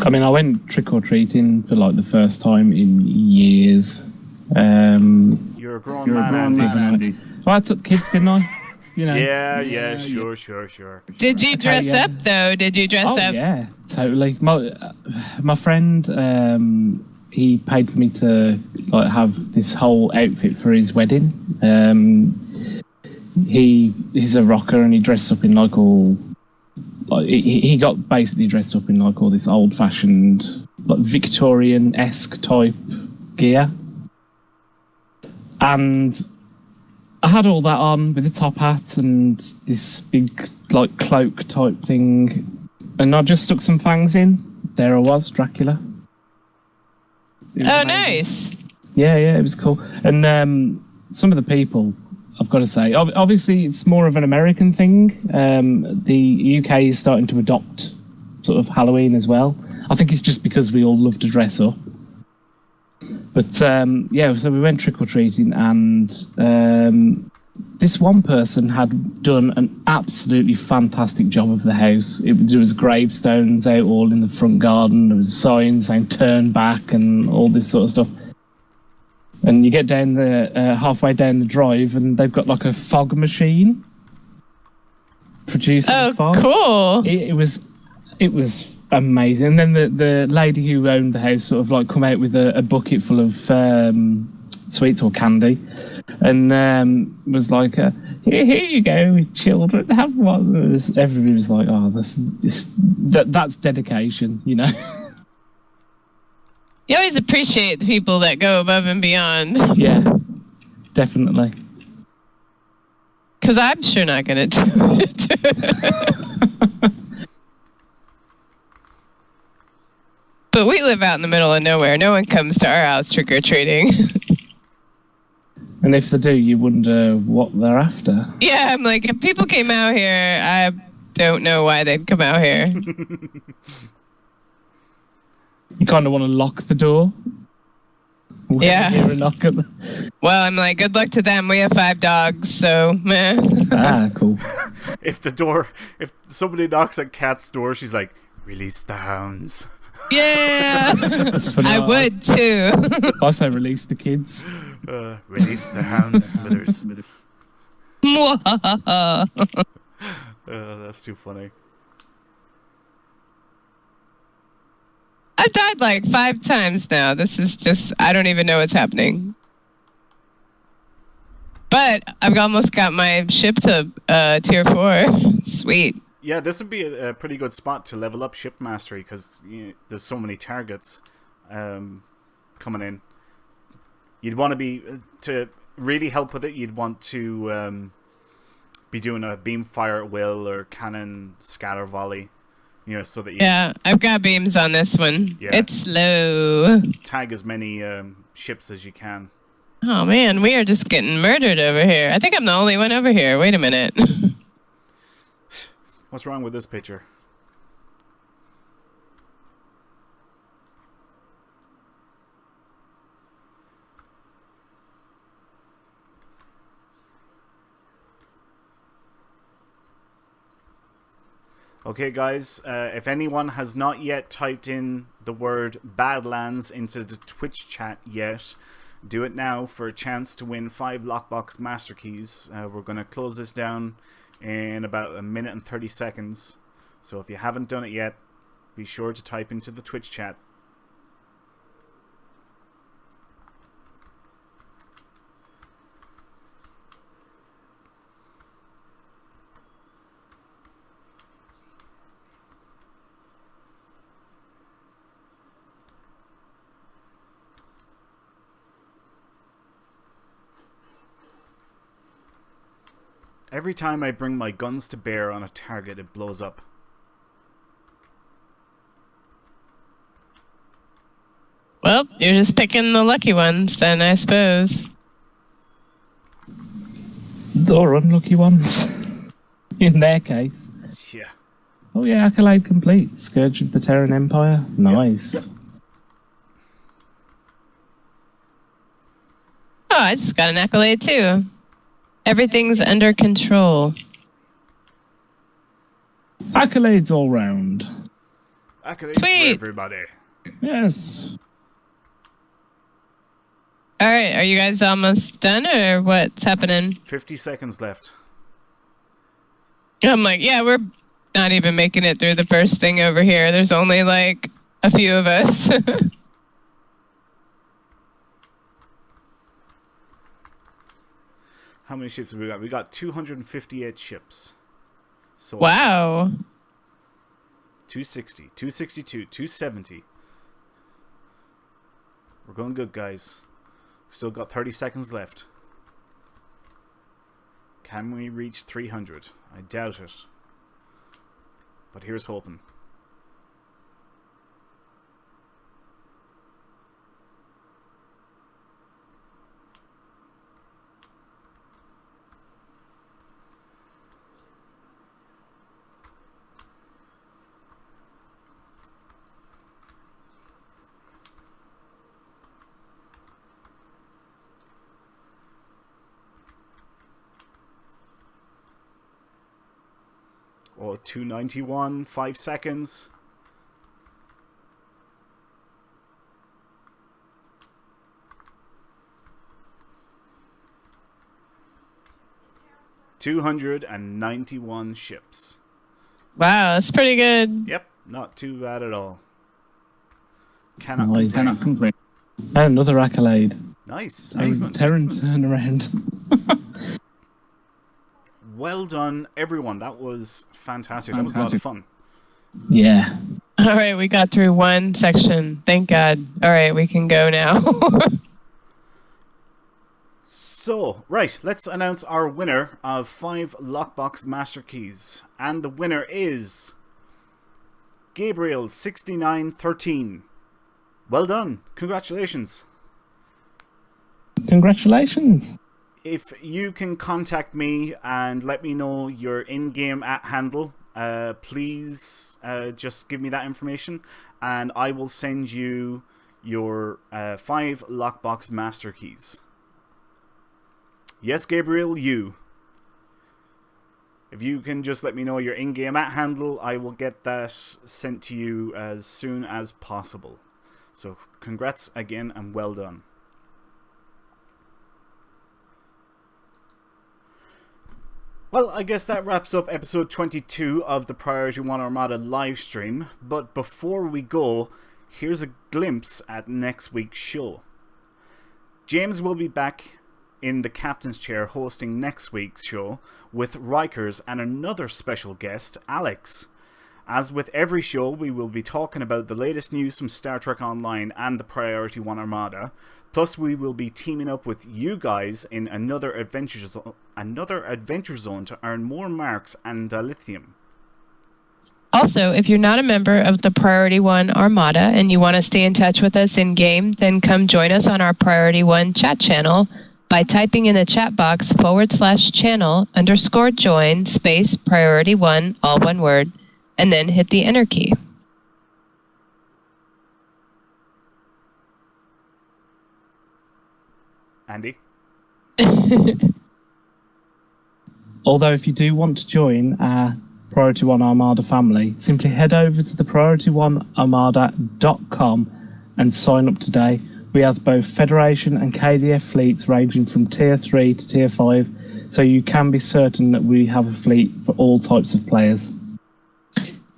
I mean, I went trick-or-treating for, like, the first time in years. You're a grown man, Andy. Well, I took kids, didn't I? You know. Yeah, sure. Did you dress up, though? Did you dress up? Yeah, totally. My friend, he paid for me to like have this whole outfit for his wedding. He's a rocker, and he dressed up in like all. Like, he got basically dressed up in like all this old-fashioned, like Victorian-esque type gear, and I had all that on with the top hat and this big like cloak type thing, and I just stuck some fangs in. There I was, Dracula. Oh, nice. Yeah, it was cool. And some of the people, I've got to say, obviously it's more of an American thing. The UK is starting to adopt sort of Halloween as well. I think it's just because we all love to dress up. But yeah, so we went trick-or-treating, and this one person had done an absolutely fantastic job of the house. There was gravestones out all in the front garden. There was signs saying "turn back" and all this sort of stuff. And you get down the halfway down the drive, and they've got like a fog machine producing fog. Oh, cool! It was amazing. And then the lady who owned the house sort of like come out with a bucket full of sweets or candy, and was like, here you go, children, have one. Everybody was like, oh, that's dedication, you know. You always appreciate the people that go above and beyond. Yeah, definitely. Because I'm sure not going to do it. But we live out in the middle of nowhere. No one comes to our house trick-or-treating. And if they do, you wonder what they're after. Yeah, I'm like, if people came out here, I don't know why they'd come out here. You kind of want to lock the door. Yeah. Hear a knock at Well, I'm like, good luck to them. We have 5 dogs, so meh. Ah, cool. If somebody knocks at Kat's door, she's like, release the hounds. Yeah. That's funny. I would too. Also release the kids. Release the hounds, Smithers. That's too funny. I've died like 5 times now. This is just, I don't even know what's happening. But I've almost got my ship to tier 4. Sweet. Yeah, this would be a pretty good spot to level up ship mastery, because there's so many targets coming in. You'd want to be, to really help with it, you'd want to be doing a beam fire at will or cannon scatter volley. So that you I've got beams on this one. Yeah. It's slow. Tag as many ships as you can. Oh man, we are just getting murdered over here. I think I'm the only one over here. Wait a minute. What's wrong with this picture? Okay, guys, if anyone has not yet typed in the word Badlands into the Twitch chat yet, do it now for a chance to win 5 Lockbox Master Keys. We're going to close this down in about 1 minute and 30 seconds. So if you haven't done it yet, be sure to type into the Twitch chat. Every time I bring my guns to bear on a target, it blows up. Well, you're just picking the lucky ones then, I suppose. Or unlucky ones. In their case. Yeah. Oh yeah, accolade complete. Scourge of the Terran Empire. Nice. Yep. Oh, I just got an accolade too. Everything's under control. Accolades all round. Accolades Sweet. for everybody. Yes. All right, are you guys almost done, or what's happening? 50 seconds left. I'm like, yeah, we're not even making it through the first thing over here. There's only like a few of us. How many ships have we got? We got 258 ships. So Wow. 260, 262, 270. We're going good, guys. We've still got 30 seconds left. Can we reach 300? I doubt it. But here's hoping. Oh, 291, 5 seconds. $291 ships. Wow, that's pretty good. Yep, not too bad at all. Cannot Nice. complain. Cannot complain. And another accolade. Nice. Excellent. Terran Excellent. turnaround. Well done, everyone. That was fantastic. That was a lot of fun. Yeah. All right, we got through one section. Thank God. All right, we can go now. So, right, let's announce our winner of 5 Lockbox Master Keys. And the winner is Gabriel6913. Well done. Congratulations. Congratulations. If you can contact me and let me know your in-game handle, please just give me that information and I will send you your 5 Lockbox Master Keys. Yes, Gabriel, you. If you can just let me know your in-game handle, I will get that sent to you as soon as possible. So, congrats again and well done. Well, I guess that wraps up episode 22 of the Priority One Armada live stream. But before we go, here's a glimpse at next week's show. James will be back in the captain's chair hosting next week's show with Rikers and another special guest, Alex. As with every show, we will be talking about the latest news from Star Trek Online and the Priority One Armada. Plus, we will be teaming up with you guys in another adventure zone to earn more marks and lithium. Also, if you're not a member of the Priority One Armada and you want to stay in touch with us in-game, then come join us on our Priority One chat channel by typing in the chat box /channel_join space Priority One, all one word, and then hit the enter key. Andy? Although if you do want to join our Priority One Armada family, simply head over to the priorityone.armada.com and sign up today. We have both Federation and KDF fleets ranging from Tier 3 to Tier 5, so you can be certain that we have a fleet for all types of players.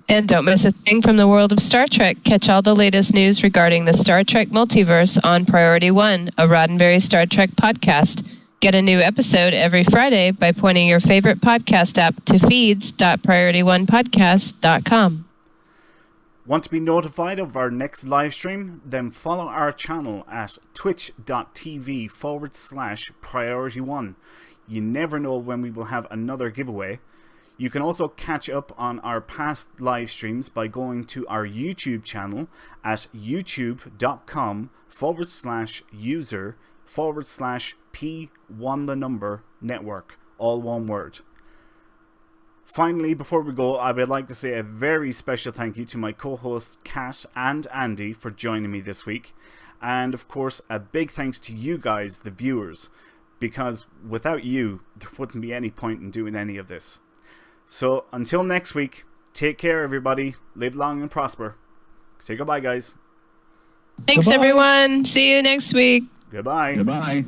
And don't miss a thing from the world of Star Trek. Catch all the latest news regarding the Star Trek Multiverse on Priority One, a Roddenberry Star Trek podcast. Get a new episode every Friday by pointing your favorite podcast app to feeds.priorityonepodcast.com. Want to be notified of our next live stream? Then follow our channel at twitch.tv/priorityone. you never know when we will have another giveaway. You can also catch up on our past live streams by going to our YouTube channel at youtube.com/user/P1 all one word. Finally, before we go, I would like to say a very special thank you to my co-hosts Kat and Andy for joining me this week. And of course, a big thanks to you guys, the viewers, because without you, there wouldn't be any point in doing any of this. So until next week, take care everybody, live long and prosper. Say goodbye, guys. Thanks, Goodbye. everyone. See you next week. Goodbye. Goodbye.